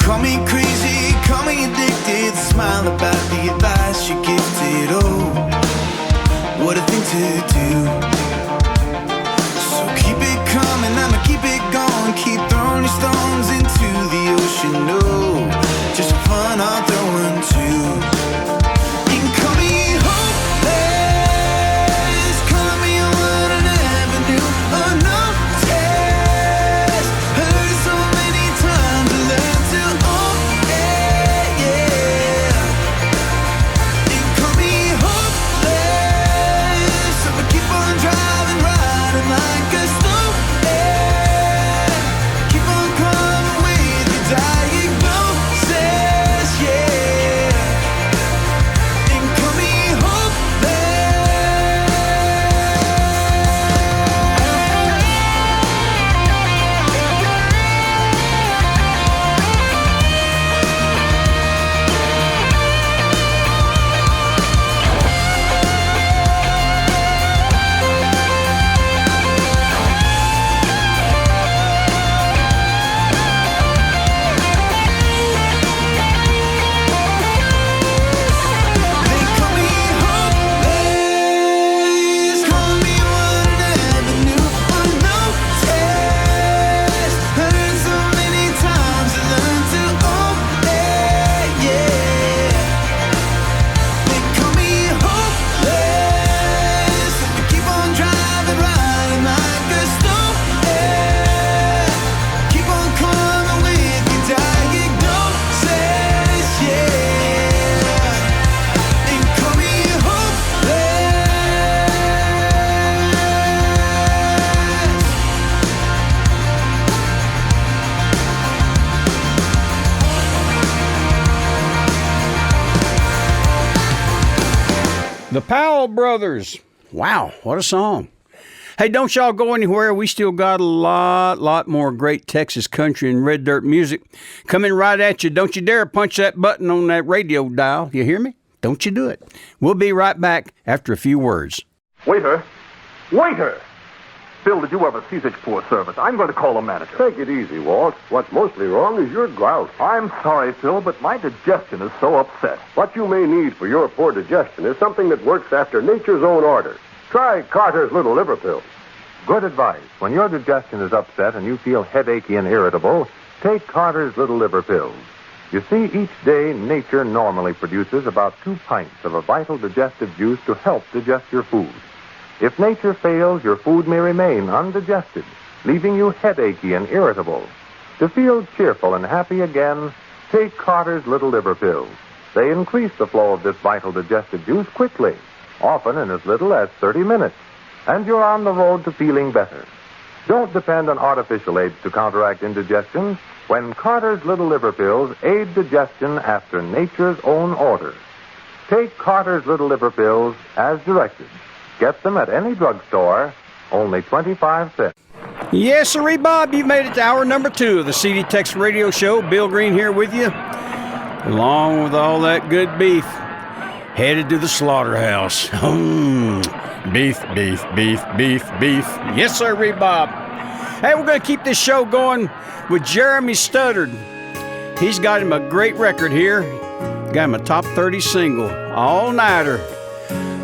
Call me crazy, call me addicted. Smile about the advice you gifted. Oh, what a thing to do. So keep it coming, I'ma keep it going. Keep throwing your stones into the ocean. No, just for fun, I'll throw one too. You can call me hopeless, call me what I never knew. Oh, no test. Heard so many times I learned to obey, yeah. You can call me hopeless, so I keep on driving, riding like a stone. Keep on coming with the diagnosis, yeah. And call me The Powell Brothers. Wow, what a song. Hey, don't y'all go anywhere. We still got a lot more great Texas country and red dirt music coming right at you. Don't you dare punch that button on that radio dial. You hear me? Don't you do it. We'll be right back after a few words. Waiter! Waiter! Bill, did you ever see such poor service? I'm going to call the manager. Take it easy, Walt. What's mostly wrong is your grouse. I'm sorry, Phil, but my digestion is so upset. What you may need for your poor digestion is something that works after nature's own order. Try Carter's Little Liver Pills. Good advice. When your digestion is upset and you feel headachy and irritable, take Carter's Little Liver Pills. You see, each day nature normally produces about 2 pints of a vital digestive juice to help digest your food. If nature fails, your food may remain undigested, leaving you headachy and irritable. To feel cheerful and happy again, take Carter's Little Liver Pills. They increase the flow of this vital digestive juice quickly, often in as little as 30 minutes, and you're on the road to feeling better. Don't depend on artificial aids to counteract indigestion when Carter's Little Liver Pills aid digestion after nature's own order. Take Carter's Little Liver Pills as directed. Get them at any drugstore, only 25 cents. Yes, sirree, Bob, you've made it to hour number 2 of the CDTEX radio show. Bill Green here with you, along with all that good beef, headed to the slaughterhouse. Beef, beef, beef, beef, beef. Yes, sirree, Bob. Hey, we're going to keep this show going with Jeremy Studdard. He's got him a great record here. Got him a top 30 single, All Nighter,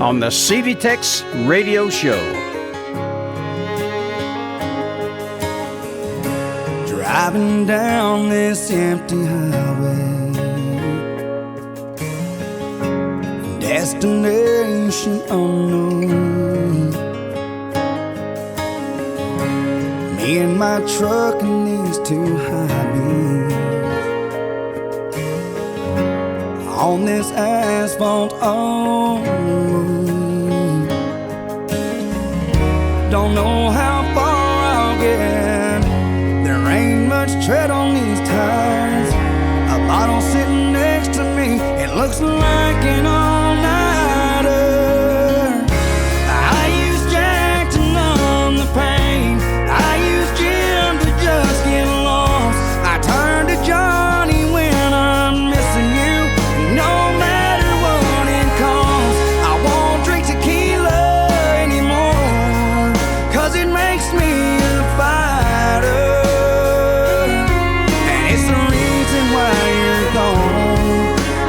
on the CD Tex Radio Show. Driving down this empty highway, destination unknown. Me and my truck and these two high beams on this asphalt alone. Don't know how far I'll get. There ain't much tread on these tires. A bottle sitting next to me, it looks like an all-nighter. I use Jack to numb the pain. I use Jim to just get lost. I turn to Johnny when I'm missing you. No matter what it costs, I won't drink tequila anymore, 'cause it makes me a fighter. And it's the reason why you're gone.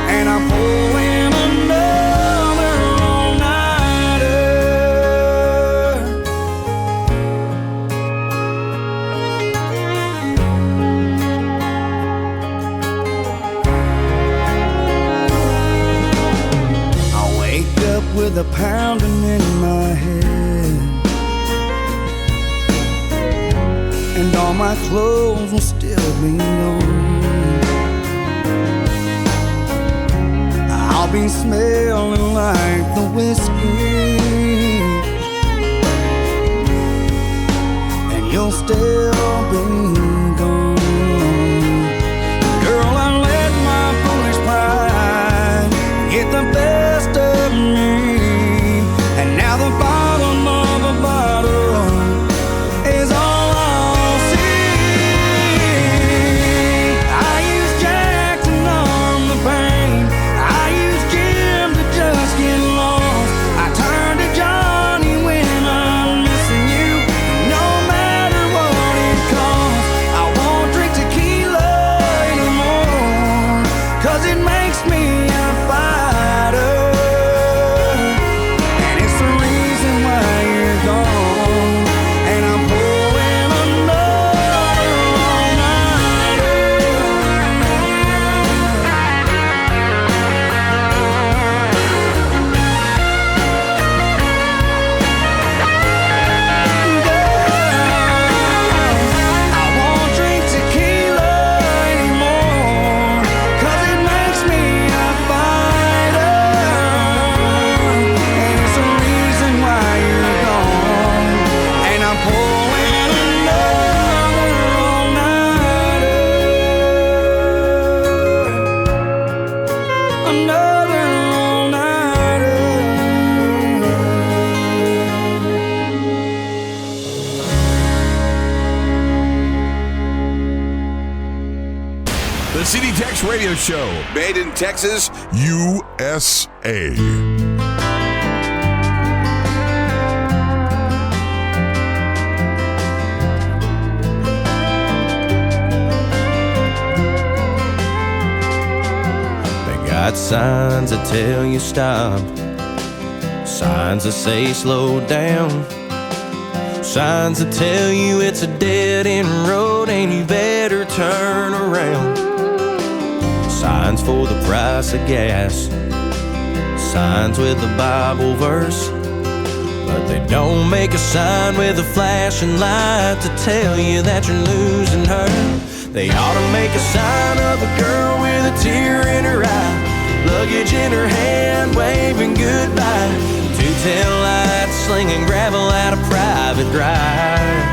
And I'm pulling another all-nighter. I wake up with a pounding in my head, and all my clothes will still be on. I'll be smelling like the whiskey, and you'll still be gone. Girl, I let my foolish pride get the best of me, and now the bottom of a bottle is all I'll see. I use Jack to numb the pain. I use Jim to just get lost. I turn to Johnny when I'm missing you. No matter what it costs, I won't drink tequila anymore, 'cause it makes me a fighter. And it's the reason why you're gone. And I'm pulling another all-nighter. I won't drink tequila anymore, 'cause it makes me a fighter. And it's the reason why you're gone. And I'm pulling another all-nighter. Another all-nighter. The CD Tex Radio Show, made in Texas, USA. They got signs that tell you stop, signs that say slow down, signs that tell you it's a dead-end road and you better turn around. Signs for the price of gas, signs with the Bible verse, but they don't make a sign with a flashing light to tell you that you're losing her. They ought to make a sign of a girl with a tear in her eye, luggage in her hand, waving goodbye, two-tail lights slinging gravel at a private drive.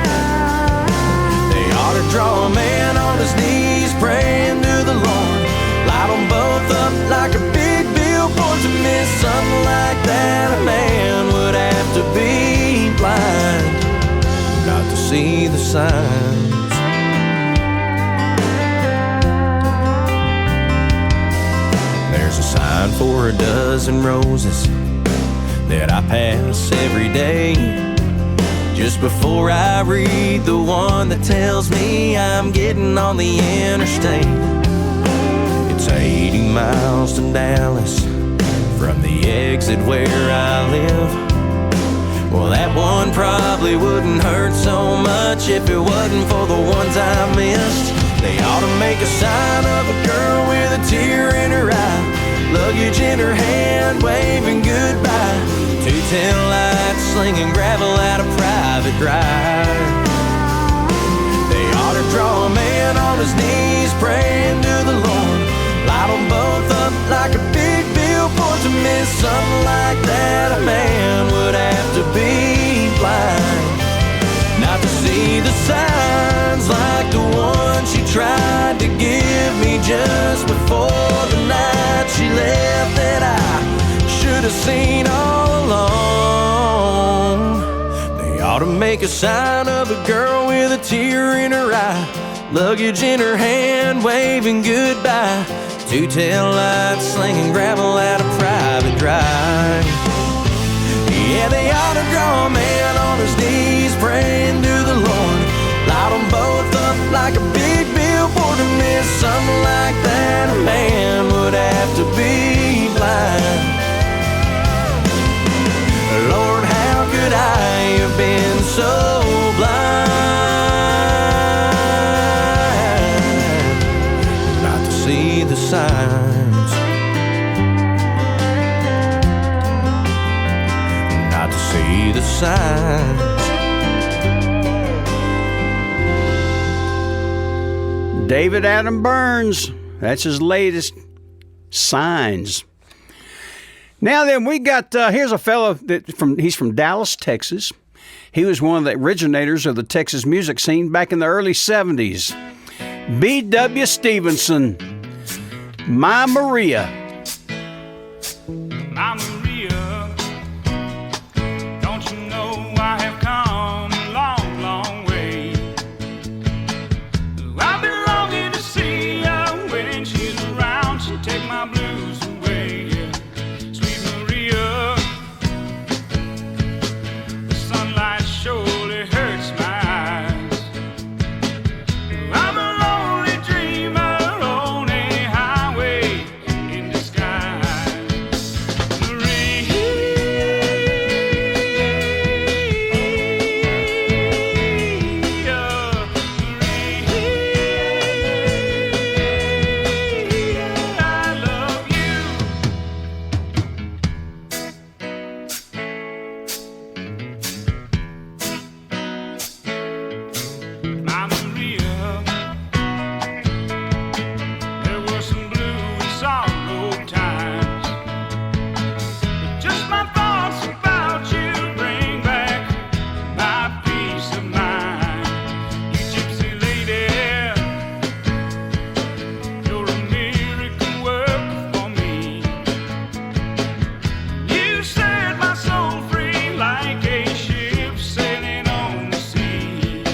They ought to draw a man on his knees praying to the Lord, light them both up like a big billboard. To miss something like that, a man would have to be blind not to see the signs. There's a sign for a dozen roses that I pass every day, just before I read the one that tells me I'm getting on the interstate. It's 80 miles to Dallas from the exit where I live. Well, that one probably wouldn't hurt so much if it wasn't for the ones I missed. They ought to make a sign of a girl with a tear in her eye, luggage in her hand, waving goodbye. Two-tail lights slinging gravel at a private drive. They ought to draw a man on his knees praying to the Lord, light them both up like a big billboard. To miss something like that, a man would have to be blind not to see the signs like the one she tried to give me just before the night she left, that I should have seen all along. They ought to make a sign of a girl with a tear in her eye, luggage in her hand, waving goodbye. Two-tail lights slinging gravel at a private drive. Yeah, they ought to draw a man on his knees praying to the Lord, light them both up like a big billboard. To miss something like that, a man would have to be blind. Lord, how could I have been so blind not to see the signs, not to see the signs. David Adam Byrnes, that's his latest, Signs. Now then, we got, here's a fellow he's from Dallas, Texas. He was one of the originators of the Texas music scene back in the early 70s. B.W. Stevenson, My Maria. My Maria, don't you know I have come a long, long way. I've been longing to see her when she's around. She'll take my blues away. Sweet Maria, the sunlight surely hurts my eyes. I'm a lonely dreamer on a highway in disguise. My Maria, there were some blue and sorrow times, but just my thoughts about you bring back my peace of mind. You gypsy lady, you're a miracle worker for me. You set my soul free like a ship sailing on the sea.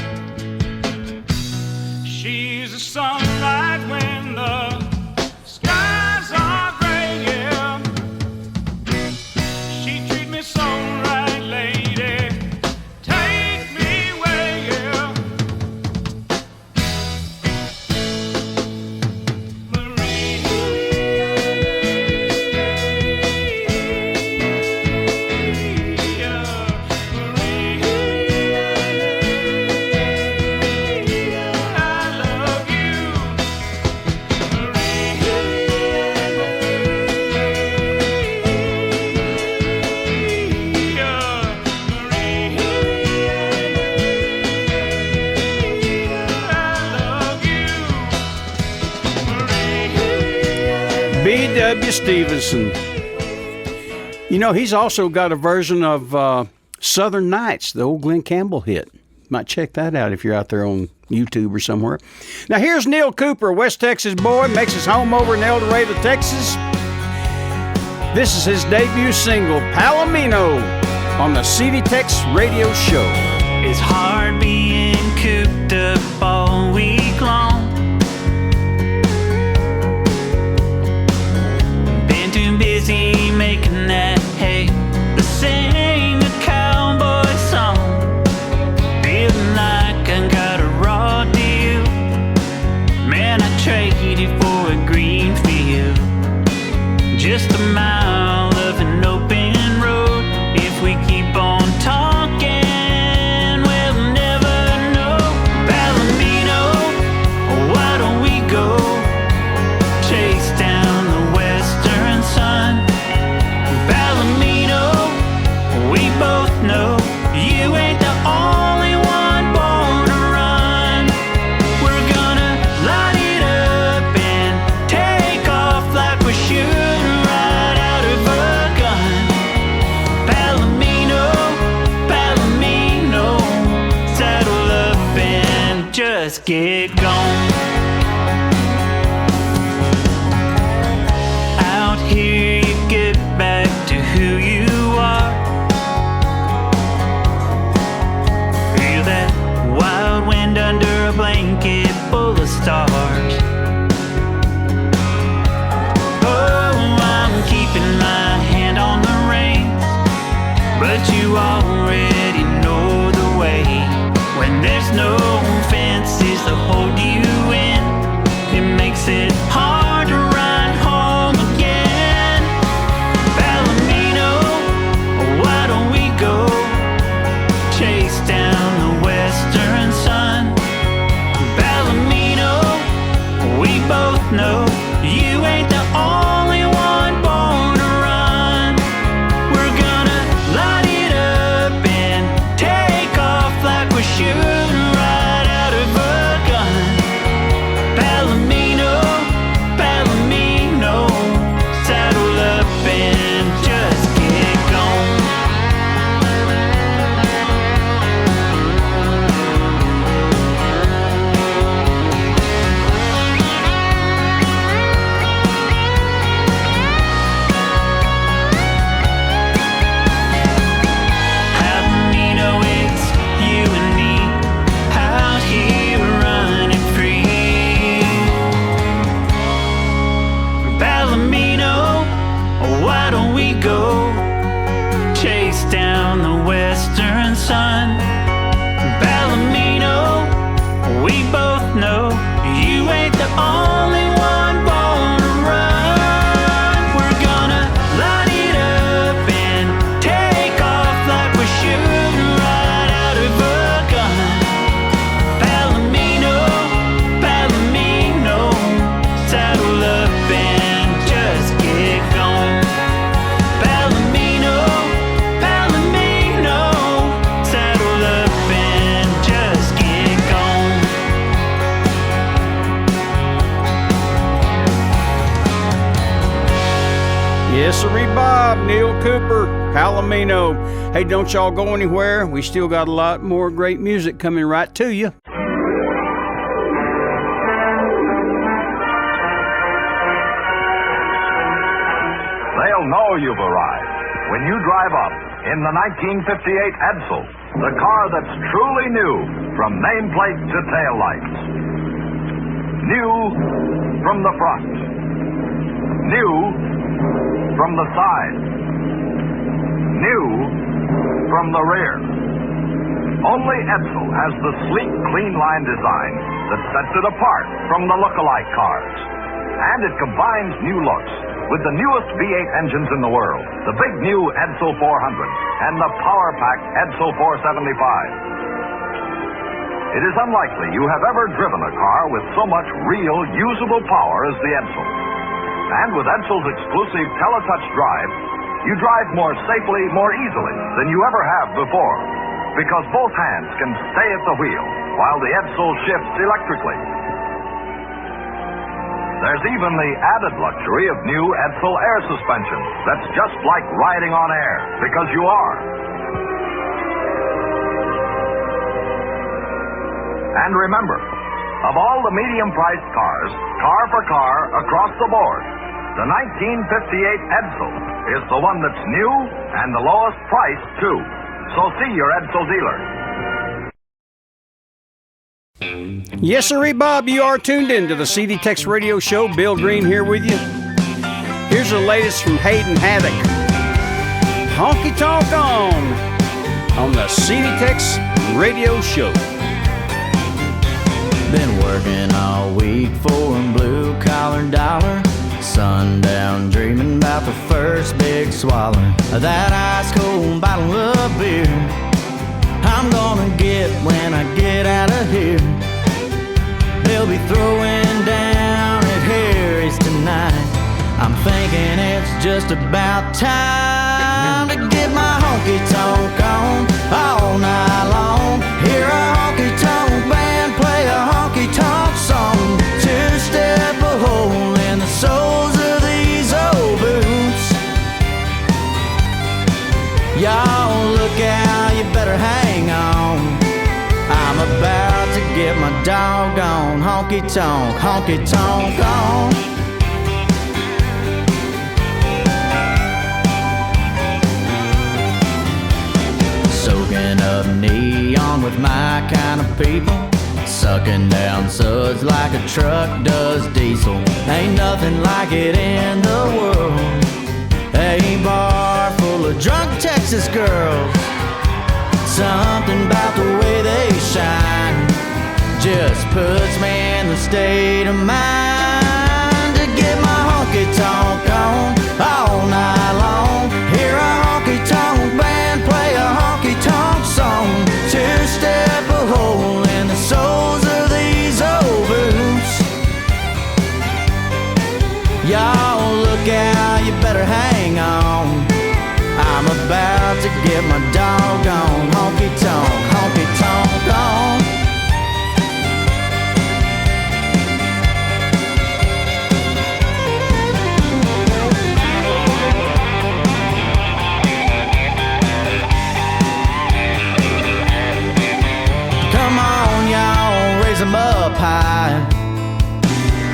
She's the sunlight when the skies are gray, yeah. She treat me so right, lady. Take me away, yeah. B.W. Stevenson. You know, he's also got a version of Southern Nights, the old Glenn Campbell hit. Might check that out if you're out there on YouTube or somewhere. Now here's Neil Cooper, a West Texas boy, makes his home over in El Dorado, Texas. This is his debut single, Palomino, on the CD Tex radio show. It's hard being cooped up all week long. Been too busy making that hay to sing a cowboy song. just get gone. Out here you get back to who you are. Feel that wild wind under a blanket full of stars. Oh, I'm keeping my hand on the reins, but you already know the way. When there's no fences to hold you in, it makes it hard to ride home again. Palomino, why don't we go chase down the western sun? Palomino, we both know you ain't the only one born to run. We're gonna light it up and take off like we're shooting right out of a gun. Palomino, Palomino, saddle up and just get gone. Palomino, it's you and me out here running free. Palomino, why don't we go chase down the western sun? Palomino, we both know you ain't the only one born to run. We're gonna light it up and take off like we're shooting right out of a gun. Palomino, Palomino, saddle up and just get gone. Palomino, Palomino, saddle up and just get gone. Yes, sirree, Bob, Neil Cooper, Palomino. Hey, don't y'all go anywhere. We still got a lot more great music coming right to you. They'll know you've arrived when you drive up in the 1958 Edsel, the car that's truly new from nameplate to tail lights. New from the front. New from the side. New from the rear. Only Edsel has the sleek, clean line design that sets it apart from the look-alike cars. And it combines new looks with the newest V8 engines in the world, the big new Edsel 400 and the power-packed Edsel 475. It is unlikely you have ever driven a car with so much real, usable power as the Edsel. And with Edsel's exclusive Teletouch drive, you drive more safely, more easily than you ever have before, because both hands can stay at the wheel while the Edsel shifts electrically. There's even the added luxury of new Edsel air suspension that's just like riding on air, because you are. And remember, of all the medium-priced cars, car for car, across the board, the 1958 Edsel is the one that's new and the lowest price, too. So see your Edsel dealer. Yes, sirree, Bob, you are tuned in to the CD Tex Radio Show. Bill Green here with you. Here's the latest from Hayden Haddock. Honky Tonk on the CD Tex Radio Show. Been working all week for a blue-collar dollar. Sundown dreaming about the first big swallow of that ice-cold bottle of beer I'm gonna get when I get out of here. They'll be throwing down at Harry's tonight. I'm thinking it's just about time to get my honky-tonk on all night long. Hear a honky-tonk band play a honky-tonk song. Two-step a hole in the soles of these old boots. Y'all look out, you better hang on. I'm about to get my doggone honky tonk on. Soaking up neon with my kind of people, sucking down suds like a truck does diesel. Ain't nothing like it in the world. A bar full of drunk Texas girls. Something about the way they shine just puts me in the state of mind to get my honky tonk on all night long. Hear a honky tonk band play a honky tonk song. Two-step a hole in the soles of these old boots. Y'all look out, you better hang on. I'm about to get my doggone honky tonk on. Come on, y'all, raise 'em up high.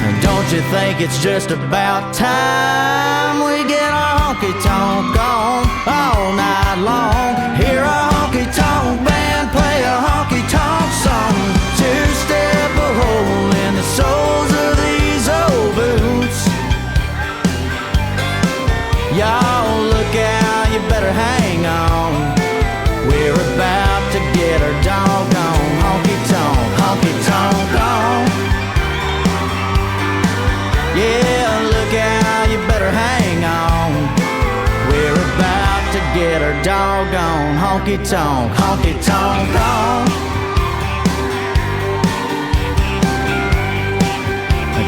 And don't you think it's just about time we get our honky tonk on all night long? Hear a honky tonk band play a honky tonk song. Two-step a hole in the soles of these old boots. Y'all look out, you better hang on. We're about to get our doggone honky tonk on. Yeah, look out, you better hang on. We're about to get our doggone honky tonk on.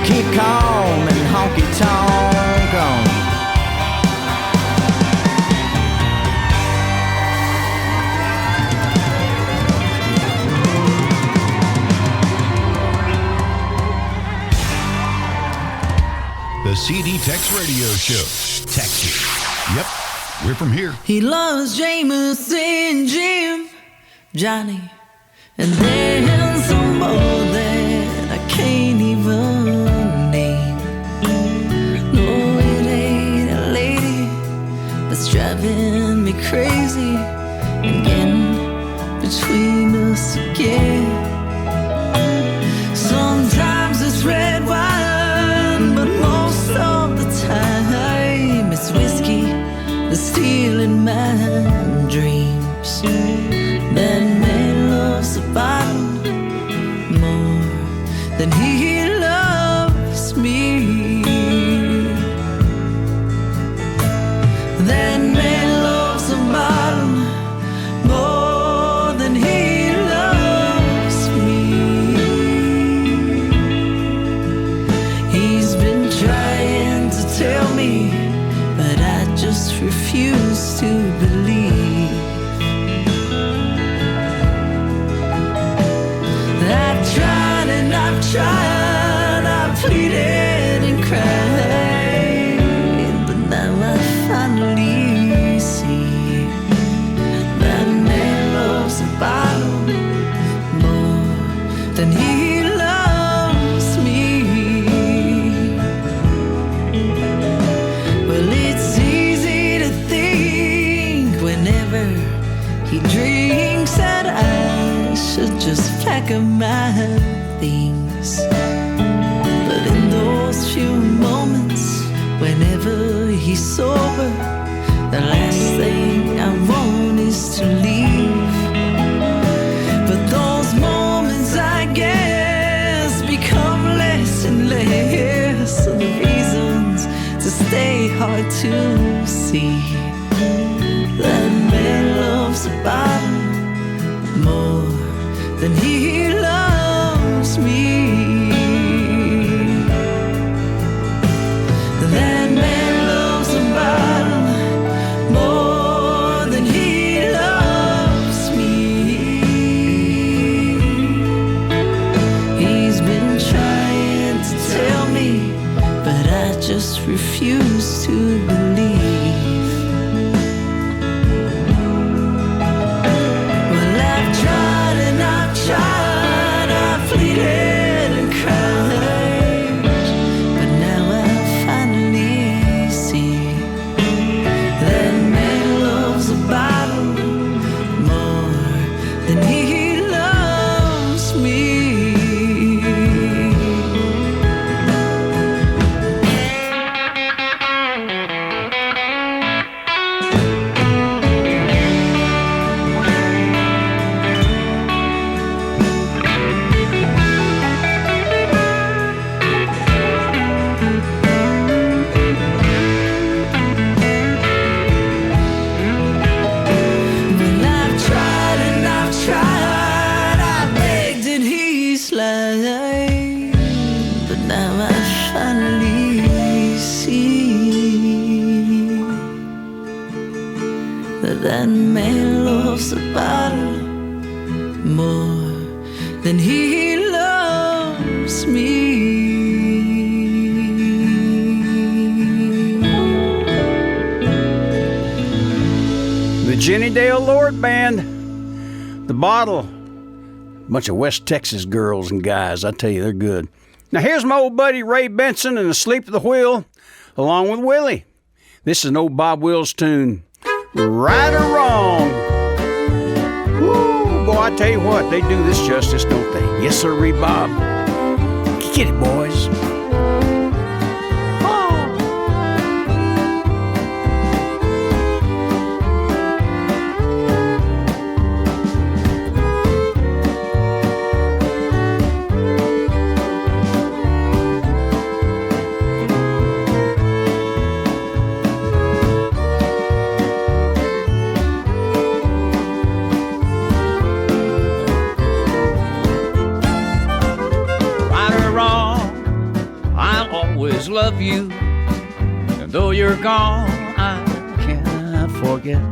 Keep calm and honky tonk on. The CD Tex Radio Show. Texas. Yep, we're from here. He loves Jameson, Jim, Johnny, and there's some more that I can't even name. No, it ain't a lady that's driving me crazy and getting between us again. Sometimes it's red wine, but most of the time it's whiskey that's stealing my dreams. That man loves the bottle more than he loves me. That man loves the bottle more than he loves me. He's been trying to tell me, but I just refuse to believe. I've tried and I've tried, I've pleaded and cried, but now I finally see that man loves the bottle more than he loves me. Well, it's easy to think whenever he drinks that I should just pack up my things. But in those few moments, whenever he's sober, the last thing I want is to leave. But those moments, I guess, become less and less. So the reasons to stay hard to see. That man loves the bottle more than he loves me. That man loves the bottle more than he loves me. He's been trying to tell me, but I just refuse to believe. Well, I've tried and I've tried, I've then he loves me. The Jenny Dale Lord Band, The Bottle. Bunch of West Texas girls and guys, I tell you, they're good. Now here's my old buddy Ray Benson and Asleep at the Wheel, along with Willie. This is an old Bob Wills tune, Right or Wrong. Woo, boy, I tell you what, they do this justice, don't they? Yes, sir, Bob. Get it, boys. Love you, and though you're gone, I can't forget.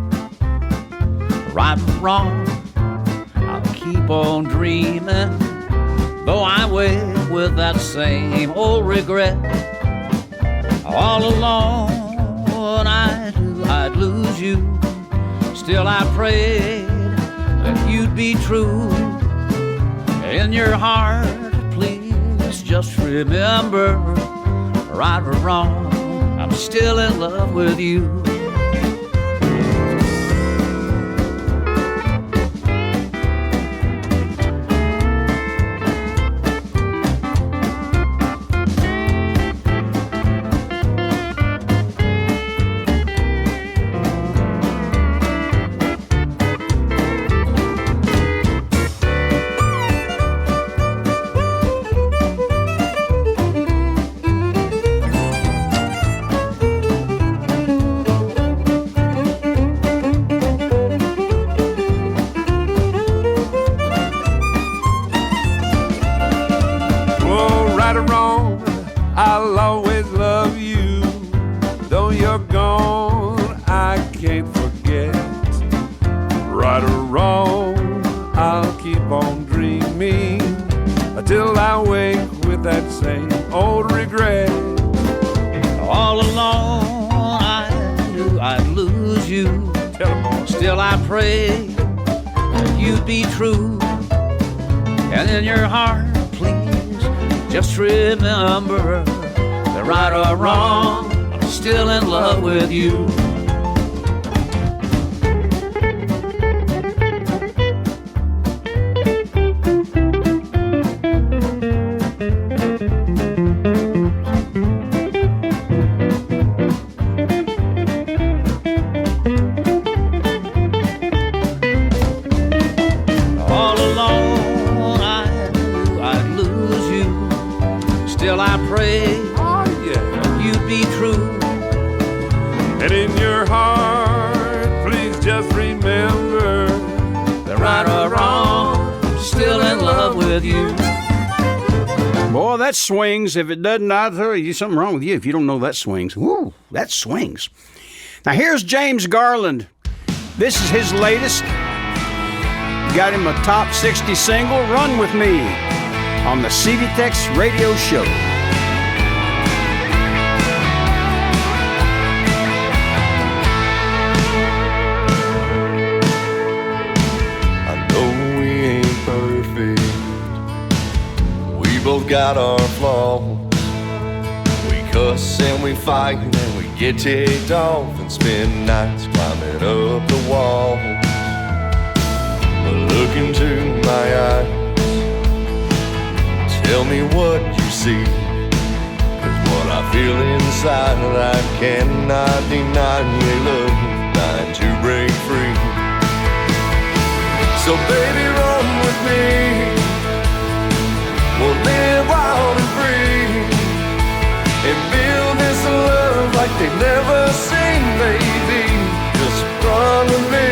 Right or wrong, I'll keep on dreaming, though I wake with that same old regret. All alone, I'd lose you. Still I prayed that you'd be true. In your heart, please just remember, right or wrong, I'm still in love with you. Remember that right or wrong, I'm still in love with you. All alone, I knew I'd lose you. Still I pray that you'd be true. And in your heart, please just remember that right or wrong, I'm still in love with you. Boy, that swings. If it doesn't, I'll tell you something wrong with you if you don't know that swings. Woo, that swings. Now here's James Garland. This is his latest. Got him a top 60 single, Run With Me, on the CD Tex Radio Show. I know we ain't perfect. We both got our flaws. We cuss and we fight and we get ticked off and spend nights climbing up the wall. But look into my eyes, tell me what you see, 'cause what I feel inside I cannot deny. You love trying to break free. So baby, run with me, we'll live wild and free, and build this love like they've never seen, baby. Just run with me.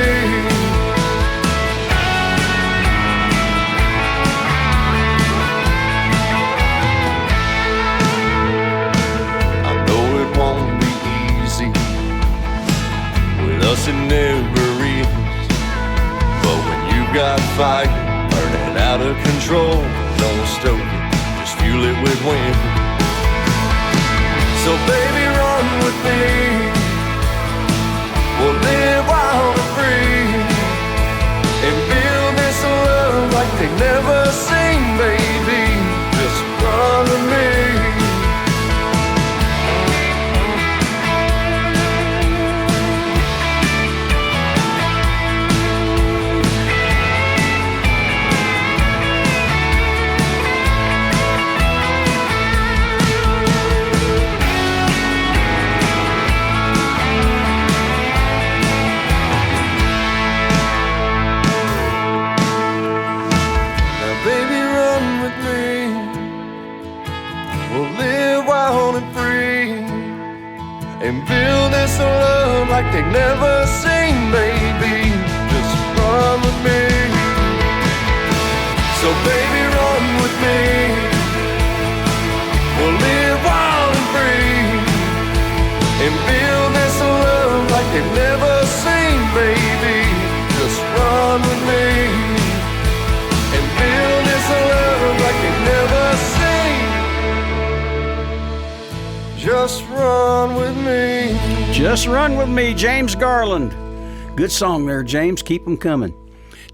Us it never is, but when you got fight burning out of control, control, don't stoke it, just fuel it with wind. So baby, run with me, we'll live wild and free, and build this love like they never seen, baby. Just run with me. And build this love like they never seen, baby. Just run with me. So baby, run with me. We'll live wild and free, and build this love like they've never seen, baby. Just run with me, and build this love like they've never seen. Just run with me. Just run with me, James Garland. Good song there, James. Keep them coming.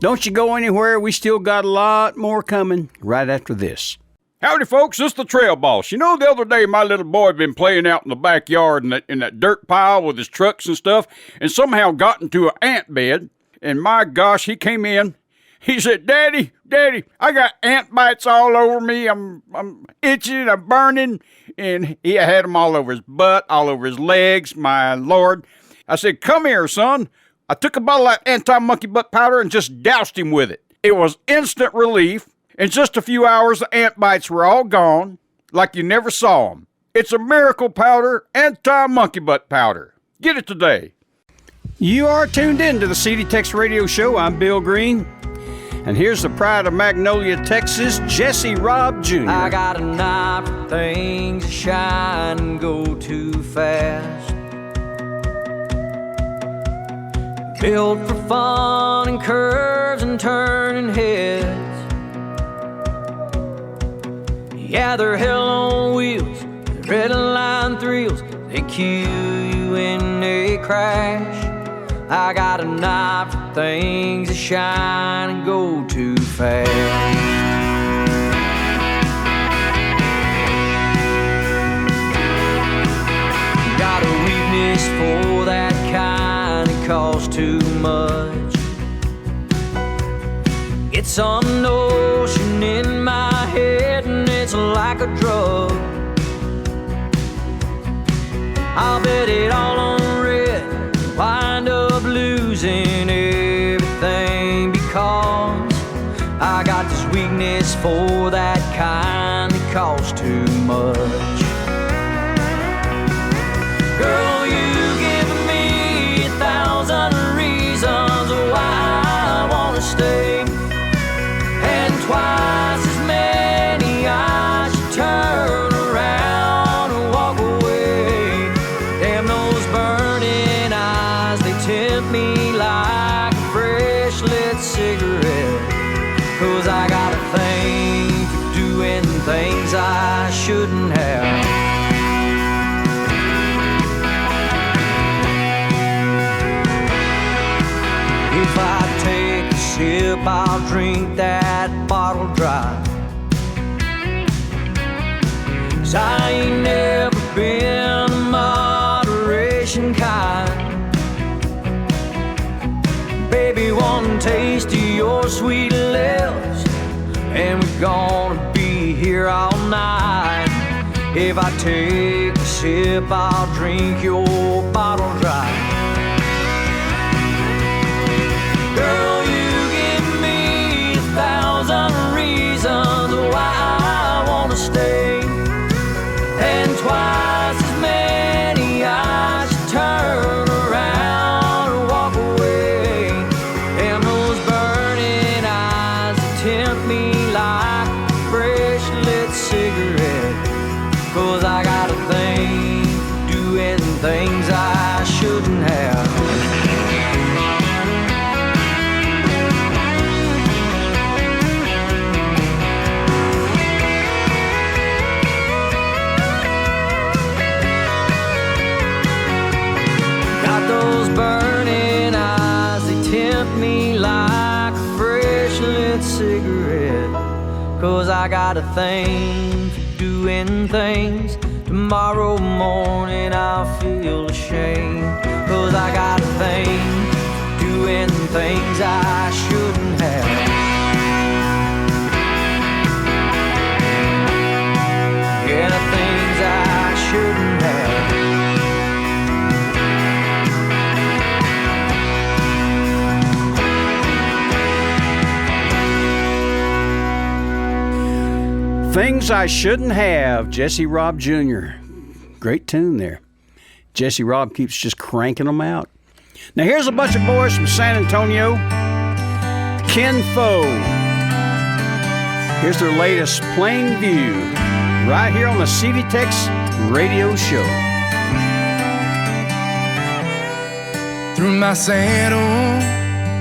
Don't you go anywhere. We still got a lot more coming right after this. Howdy, folks. This is the Trail Boss. You know, the other day, my little boy been playing out in the backyard in that dirt pile with his trucks and stuff, and somehow got into an ant bed. And my gosh, he came in. He said, Daddy, I got ant bites all over me. I'm itching, I'm burning. And he had them all over his butt, all over his legs, my Lord. I said, come here, son. I took a bottle of anti-monkey butt powder and just doused him with it. It was instant relief. In just a few hours, the ant bites were all gone, like you never saw them. It's a miracle powder, anti-monkey butt powder. Get it today. You are tuned in to the CD Tex Radio Show. I'm Bill Green. And here's the pride of Magnolia, Texas, Jesse Robb Jr. I got a knife for things that shine and go too fast. Built for fun and curves and turning heads. Yeah, they're hell on wheels, red line thrills. They kill you when they crash. I got a knife for things that shine and go too fast. Got a weakness for that kind that costs too much. It's some notion in my head and it's like a drug. I'll bet it all on red, wind up losing everything because I got this weakness for that kind that costs too much. Girl, you give me 1,000 reasons why I wanna stay, and twice as many I should turn around and walk away. Damn, those burning eyes, they tempt me like a fresh lit cigarette. 'Cause I got a thing for doing things I shouldn't have. If I take a sip, I'll drink that bottle dry. 'Cause I ain't never been the moderation kind. Baby, one taste of your sweet lips and we're gonna be here all night. If I take a sip, I'll drink your bottle dry. Girl, you give me 1,000 reasons why I wanna stay, and twice as many I should turn around and walk away. And those burning eyes that tempt me like a fresh lit cigarette. 'Cause I got a thing for doing things I shouldn't have. 'cause I got a thing for doing things. Tomorrow morning I'll feel ashamed, 'cause I got a thing for doing things I shouldn't have. Yeah, things I shouldn't have. Things I Shouldn't Have, Jesse Robb Jr. Great tune there. Jesse Robb keeps just cranking them out. Now here's a bunch of boys from San Antonio. Ken Foe. Here's their latest, Plain View, right here on the CD Tex Radio Show. Threw my saddle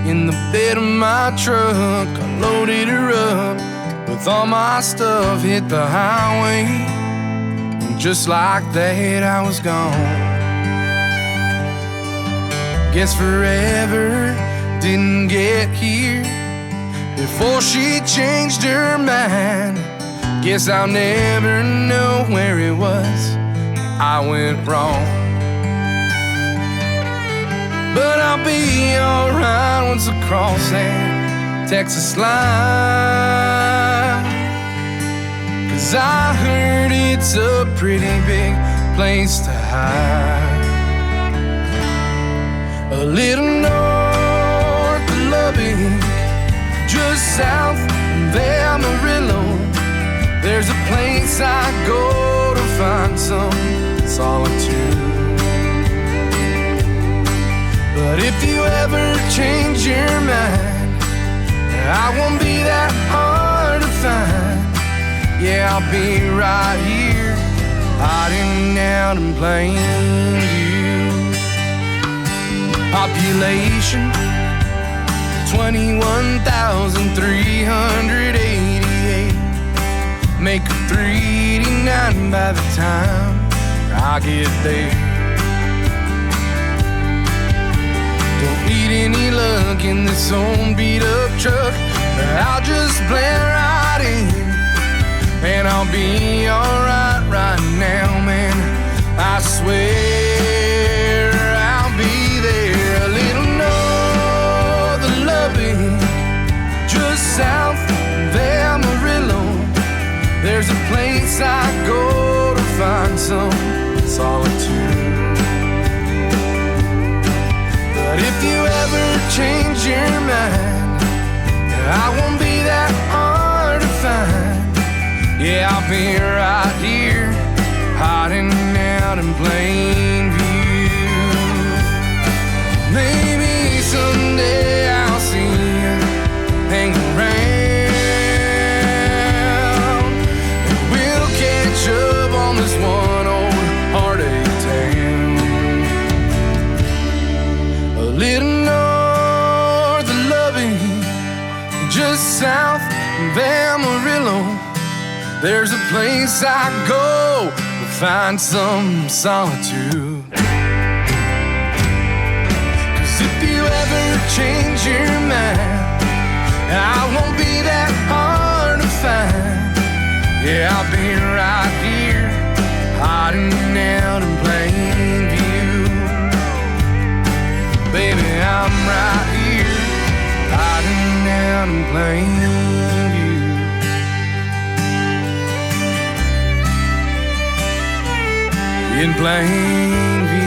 in the bed of my truck, I loaded her up with all my stuff, hit the highway, and just like that I was gone. Guess forever didn't get here before she changed her mind. Guess I'll never know where it was I went wrong. But I'll be alright once I cross that Texas line, 'cause I heard it's a pretty big place to hide. A little north of Lubbock, just south of Amarillo, there's a place I go to find some solitude. But if you ever change your mind, I won't be that hard to find. Yeah, I'll be right here, hiding out in plain view. Population 21,388. Make it 389 by the time I get there. Don't need any luck in this old beat-up truck, but I'll just blend right in, and I'll be alright right now, man. I swear I'll be there. A little north of Lubbock, just south of Amarillo, there's a place I go to find some solitude. But if you ever change your mind, I won't be that hard to find. Yeah, I'll be right here, hiding out in plain view. Maybe someday I'll see you hang around, and we'll catch up on this one old heartache town. A little north of Lubbock, just south of Amarillo, there's a place I go to find some solitude. 'Cause if you ever change your mind, I won't be that hard to find. Yeah, I'll be right here, hiding out in plain view. Baby, I'm right here, hiding out in plain view. In plain view.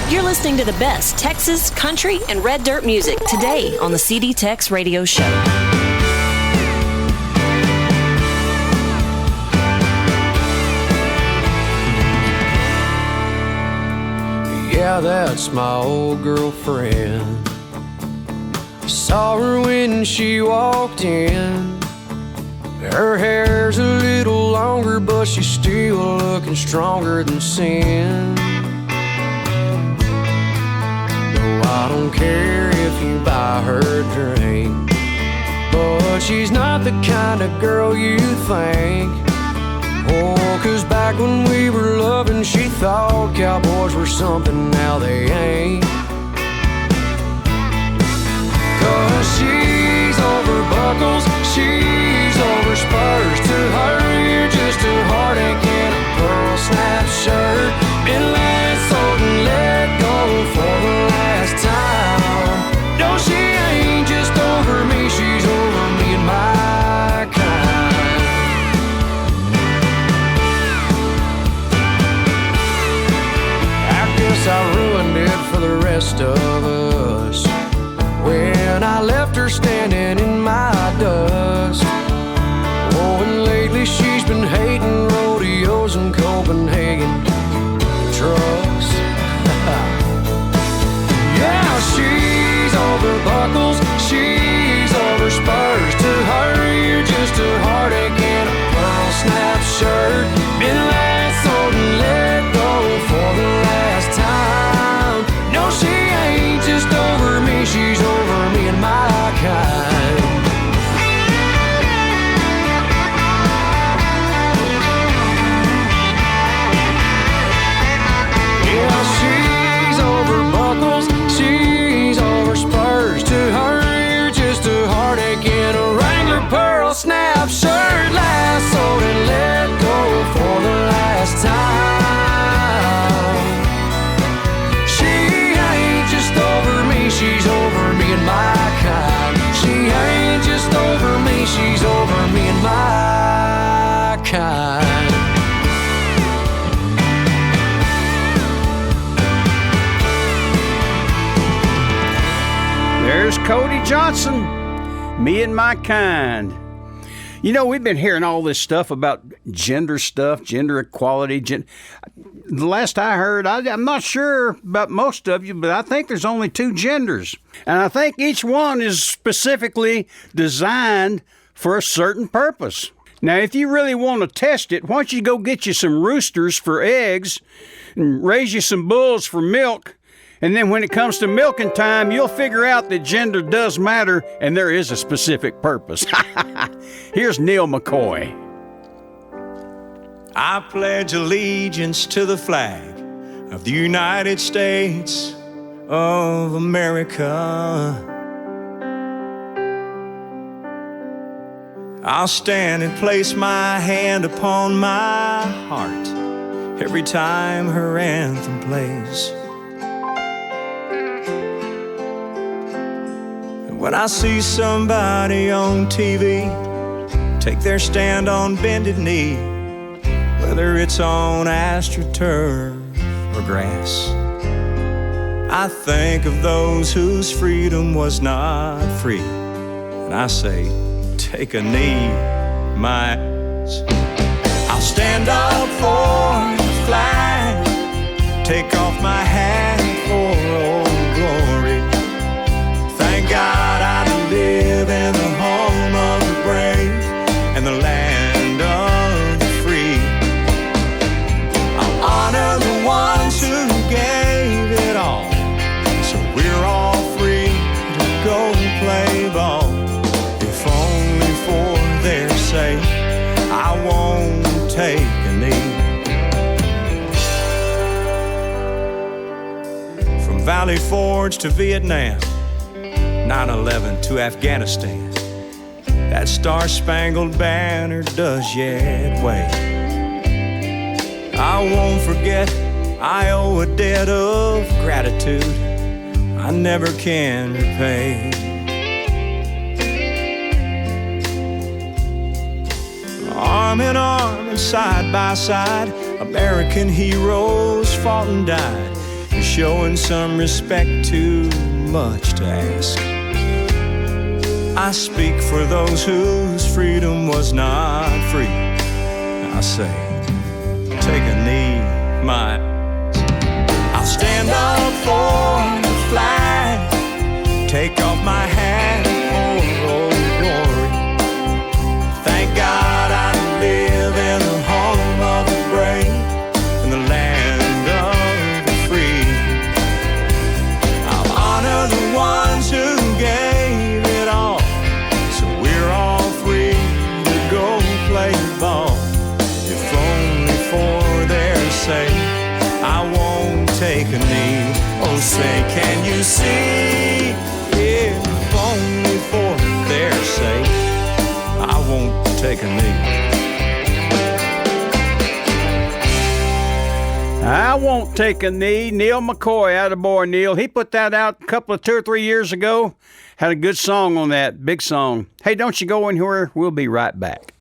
You're listening to the best Texas, country, and red dirt music today on the CD Tex Radio Show. Yeah, that's my old girlfriend. I saw her when she walked in. Her hair's a little longer, but she's still looking stronger than sin. No, I don't care if you buy her a drink, but she's not the kind of girl you think. Oh, 'cause back when we were loving, she thought cowboys were something, now they ain't. 'Cause she's over buckles, she's over spurs. To her, you're just a heartache in a pearl snap shirt. Been let, sold, and let go for the last time. No, she ain't just over me, she's over me and my kind. I guess I ruined it for the rest of us when I left her standing in my dust. Oh, and lately she's been hating rodeos in Copenhagen trucks. Yeah, she's over buckles, she's over spurs. To her, you're just a heartache in a pearl snap shirt. Been let, sold, and let go for the last time. No, she ain't just over me, she's over me and my kind. Yeah, she's over buckles, she's over spurs. To her, you're just a heartache in a Wrangler pearl snap shirt. Last sold and let go for the last time. She ain't just over me, she's over me and my kind. She ain't just over me, she's over me and my kind. There's Cody Johnson, Me and My Kind. You know, we've been hearing all this stuff about gender stuff, gender equality. The last I heard, I'm not sure about most of you, but I think there's only 2 genders. And I think each one is specifically designed for a certain purpose. Now, if you really want to test it, why don't you go get you some roosters for eggs and raise you some bulls for milk? And then when it comes to milking time, you'll figure out that gender does matter and there is a specific purpose. Here's Neil McCoy. I pledge allegiance to the flag of the United States of America. I'll stand and place my hand upon my heart every time her anthem plays. When I see somebody on TV take their stand on bended knee, whether it's on AstroTurf or grass, I think of those whose freedom was not free, and I say, take a knee, my ass. I'll stand up for the flag, take off my hat for old glory. Thank God I live in the home of the brave and the land of the free. I'll honor the ones who gave it all, so we're all free to go play ball. If only for their sake, I won't take a knee. From Valley Forge to Vietnam, 9/11 to Afghanistan, that star-spangled banner does yet wave. I won't forget, I owe a debt of gratitude I never can repay. Arm in arm and side by side, American heroes fought and died, and showing some respect too much to ask. I speak for those whose freedom was not free. I say, take a knee, my ass. I'll stand up for the flag, take off my hat for old glory. Thank God I live in the home of the brave and the land of the free. I'll honor the ones who gave it all, so we're all free to go play ball. If take a knee. Oh, say, can you see? If only for their sake, I won't take a knee. I won't take a knee. Neil McCoy, attaboy Neil. He put that out a couple of 2 or 3 years ago. Had a good song on that, big song. Hey, don't you go anywhere. We'll be right back.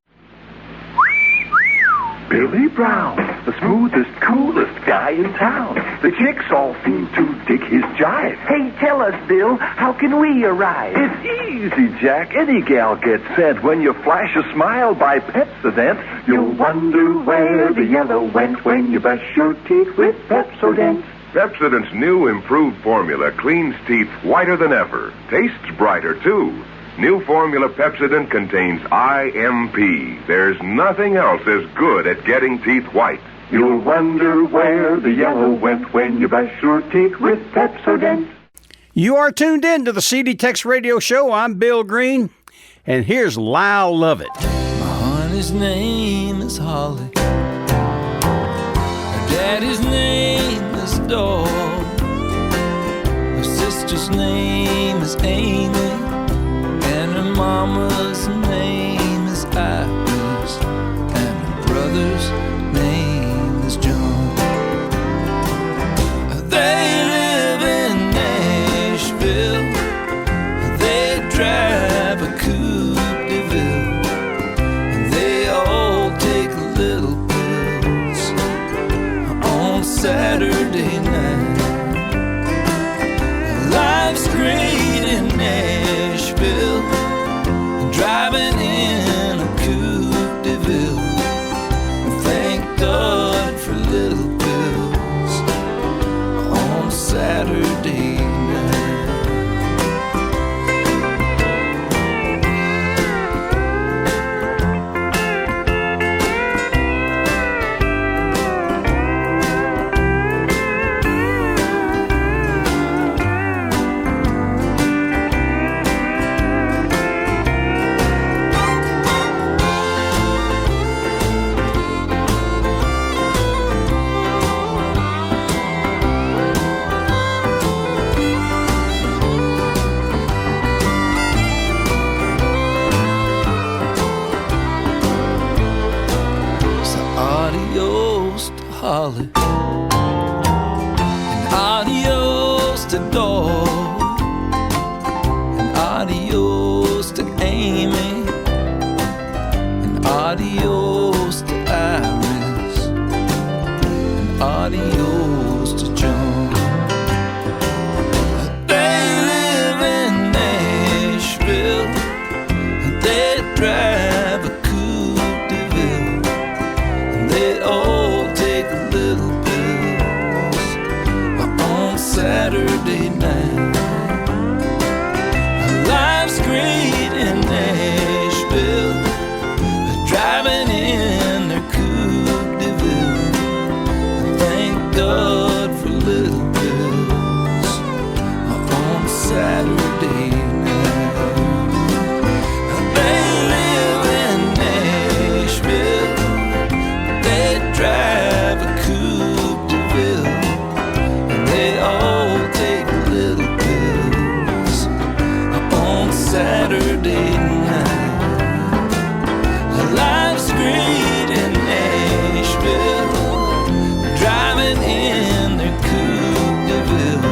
Billy Brown, the smoothest, coolest guy in town. The chicks all seem to dig his jive. Hey, tell us, Bill, how can we arrive? It's easy, Jack. Any gal gets sent when you flash a smile by Pepsodent. You'll wonder where the yellow went when you brush your teeth with Pepsodent. Pepsodent's new improved formula cleans teeth whiter than ever. Tastes brighter, too. New formula Pepsodent contains IMP. There's nothing else as good at getting teeth white. You'll wonder where the yellow went when you brush your teeth with Pepsodent. You are tuned in to the CD Tex Radio Show. I'm Bill Green, and here's Lyle Lovett. My honey's name is Holly. Her daddy's name is Dog. Her sister's name is Amy. And her mama's name is Iris, and her brother's name is John. They live in Nashville. They drive a Coupe de Ville, and they all take little pills on Saturday night. Life's great in Nashville, driving in a Coupe de Ville. Thank God for little bills on Saturday night. Adios to Holly, and adios to Dog, and adios to Amy, and adios to Iris, and adios to John. They live in Nashville, and they drive a Coupe de Ville. They all take little pills on Saturday night. Life's great in Nashville, driving in their Coupe de Ville. Thank God for little pills on Saturday night. They live in Nashville. They drive a Coupe de Ville, and they all take little pills on Saturday night. Life's great in Nashville, driving in their Coupe de Ville.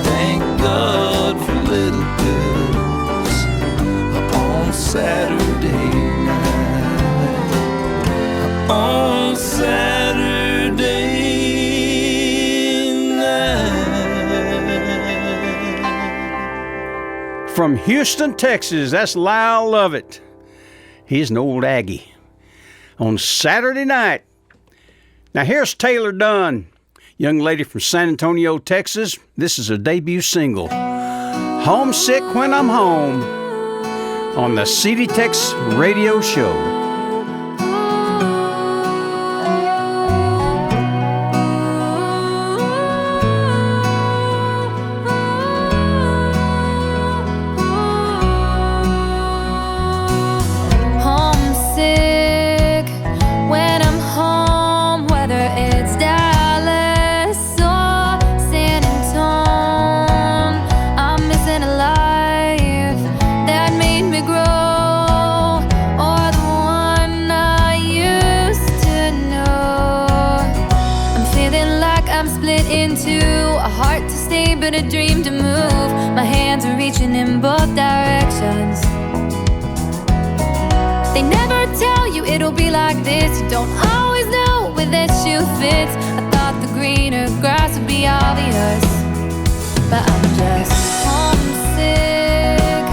Thank God for little pills on Saturday night. On Saturday night. From Houston, Texas, that's Lyle Lovett. He's an old Aggie. On Saturday night. Now here's Taylor Dunn, young lady from San Antonio, Texas. This is a debut single, Homesick When I'm Home, on the CD Tex Radio Show. Homesick when I'm home, whether it's Dallas or split into a heart to stay but a dream to move. My hands are reaching in both directions. They never tell you it'll be like this. You don't always know where that shoe fits. I thought the greener grass would be obvious, but I'm just homesick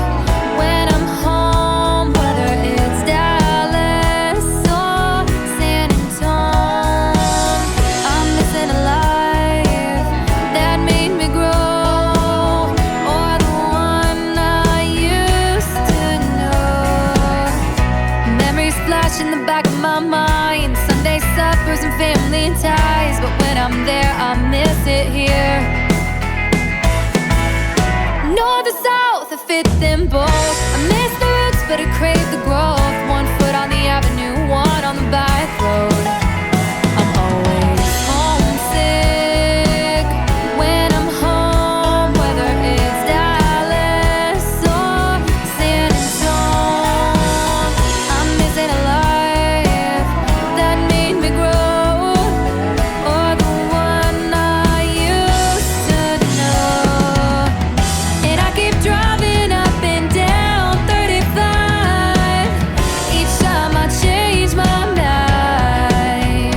when I'm home, whether it's Dallas or San Antonio. I'm missing a life that made me grow, or the one I used to know. Memories flash in the back of my mind, Sunday suppers and family ties, but when I'm there I miss it here. North or south, I fit them both. I miss the roots, but I crave the growth. 1 foot on the avenue, 1 on the back road. I'm always homesick when I'm home, whether it's Dallas or San Antonio. I'm missing a life that made me grow, or the one I used to know. And I keep driving up and down 35 each time I change my mind,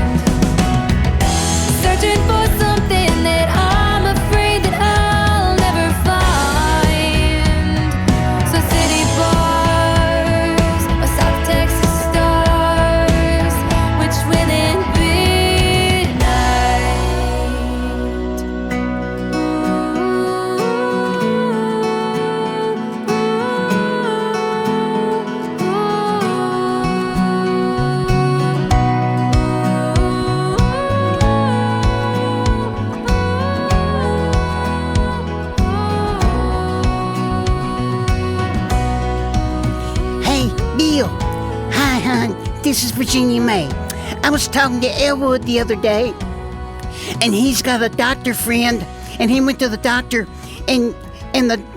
searching for something that I'm afraid that I'll never find. So city bars or South Texas stars, which will it be Hey, Bill. Hi, hon. This is Virginia May. I was talking to Elwood the other day, and he's got a doctor friend, and he went to the doctor, and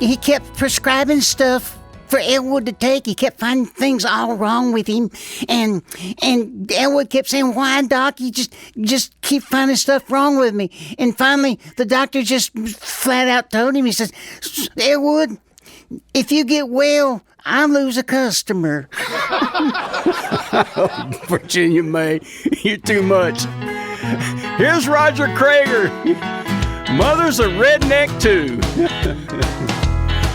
he kept prescribing stuff for Elwood to take. He kept finding things all wrong with him, and Elwood kept saying, "Why, Doc? You just keep finding stuff wrong with me." And finally, the doctor just flat out told him, he says, "Elwood, if you get well, I lose a customer." Virginia May, you're too much. Here's Roger Creager. Mother's a redneck too.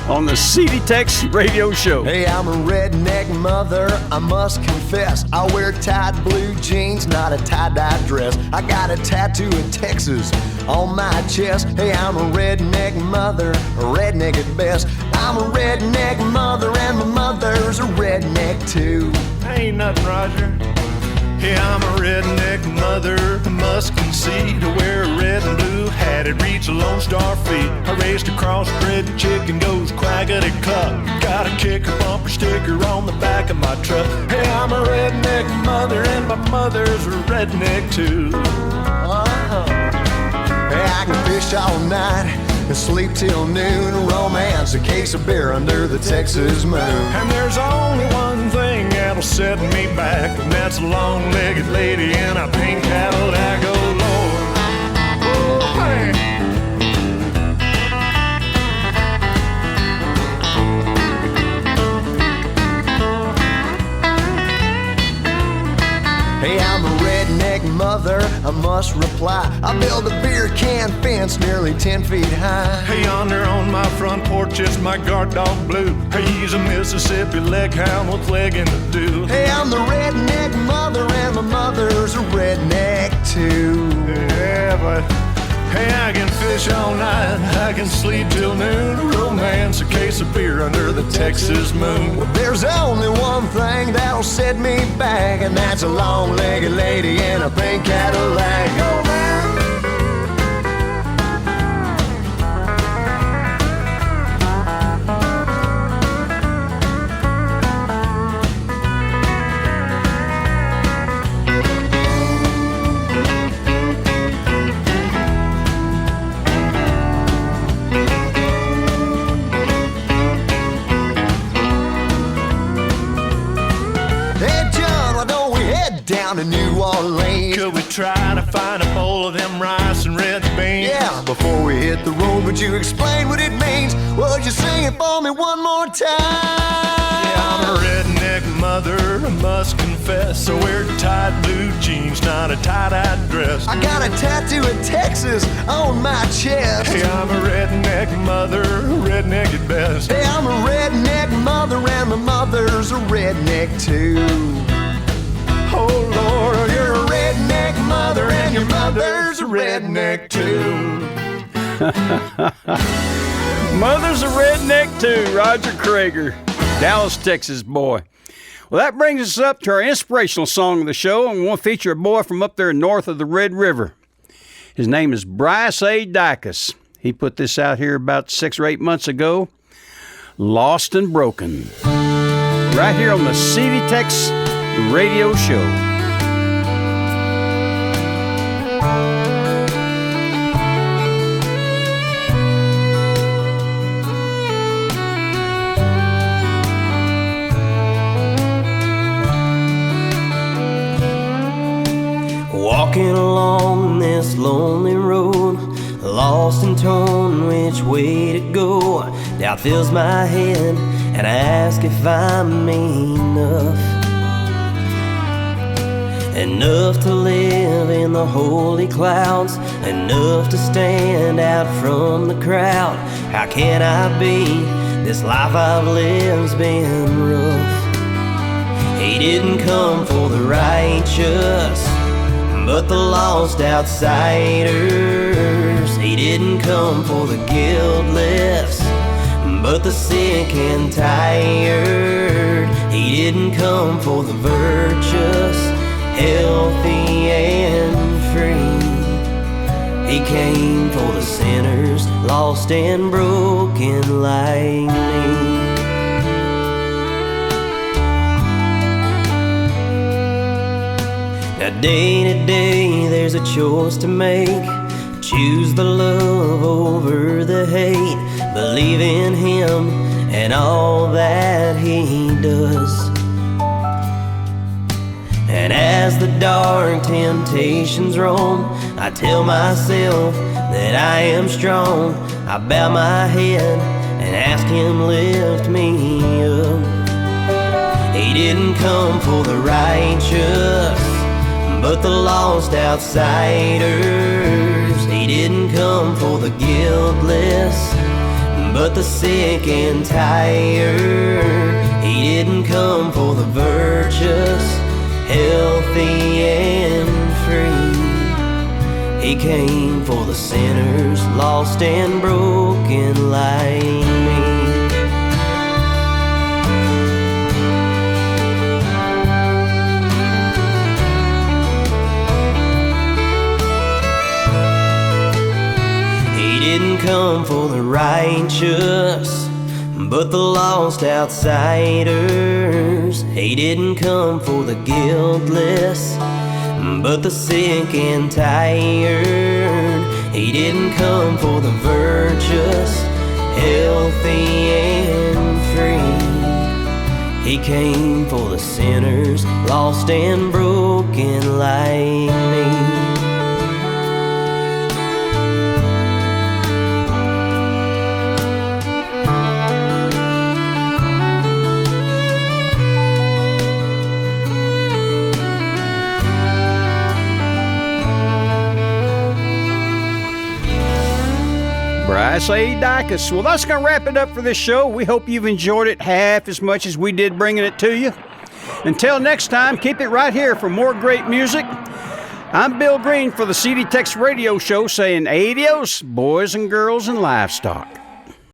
On the CDTEX radio show. Hey, I'm a redneck mother, I must confess. I wear tight blue jeans, not a tie-dye dress. I got a tattoo of Texas on my chest. Hey, I'm a redneck mother, a redneck at best. I'm a redneck mother and my mother's a redneck too. Ain't nothing, Roger. Hey, I'm a redneck mother, I must concede. To wear a red and blue hat, it reads a Lone Star feet. I raised a crossbred chicken, goes quackity-cluck. Got a kicker bumper sticker on the back of my truck. Hey, I'm a redneck mother, and my mother's a redneck too. Hey, I can fish all night and sleep till noon. Romance, a case of beer under the Texas moon. And there's only one thing that'll set me back, and that's a long-legged lady in a pink Cadillac. Oh, Lord. Oh, man. Hey, I'm a redneck mother, I must reply. I built a beer can fence nearly 10 feet high. Hey, yonder on my front porch is my guard dog Blue. Hey, he's a Mississippi leg hound with leg in the dew. Hey, I'm the redneck mother and my mother's a redneck too. Yeah, but hey, I can fish all night, I can sleep till noon. Romance, a case of beer under the Texas moon. Well, there's only one thing that'll set me back, and that's a long-legged lady in a pink Cadillac. Oh, man. Could we try to find a bowl of Before we hit the road, would you explain what it means? Would you sing it for me one more time? Yeah, I'm a redneck mother, I must confess. I wear tight blue jeans, not a tie-dyed dress. I got a tattoo of Texas on my chest. Hey, I'm a redneck mother, redneck at best. Hey, I'm a redneck mother, and my mother's a redneck too. Oh Lord, you're a redneck mother, and your mother's a redneck too. Mother's a redneck too, Roger Creager, Dallas, Texas boy. Well, that brings us up to our inspirational song of the show, and we want to feature a boy from up there north of the Red River. His name is Bryce A. Dacus. He put this out here about 6 or 8 months ago, Lost and Broken, right here on the CD Tex Radio Show. Walking along this lonely road, lost in tone which way to go. Doubt fills my head and I ask if I'm enough. Enough to live in the holy clouds, enough to stand out from the crowd. How can I be? This life I've lived's been rough. He didn't come for the righteous, but the lost outsiders. He didn't come for the guiltless, but the sick and tired. He didn't come for the virtuous, healthy and free. He came for the sinners, lost and broken like me. Now day to day there's a choice to make. Choose the love over the hate. Believe in Him and all that He does. And as the dark temptations roam, I tell myself that I am strong. I bow my head and ask Him lift me up. He didn't come for the righteous, but the lost outsiders. He didn't come for the guiltless, but the sick and tired. He didn't come for the virtuous, healthy and free. He came for the sinners, lost and broken like me. He didn't come for the righteous, but the lost outsiders. He didn't come for the guiltless, but the sick and tired. He didn't come for the virtuous, healthy and free. He came for the sinners, lost and broken like me. Bryce A. Dacus. Well, that's going to wrap it up for this show. We hope you've enjoyed it half as much as we did bringing it to you. Until next time, keep it right here for more great music. I'm Bill Green for the CD Tex Radio Show saying adios, boys and girls and livestock.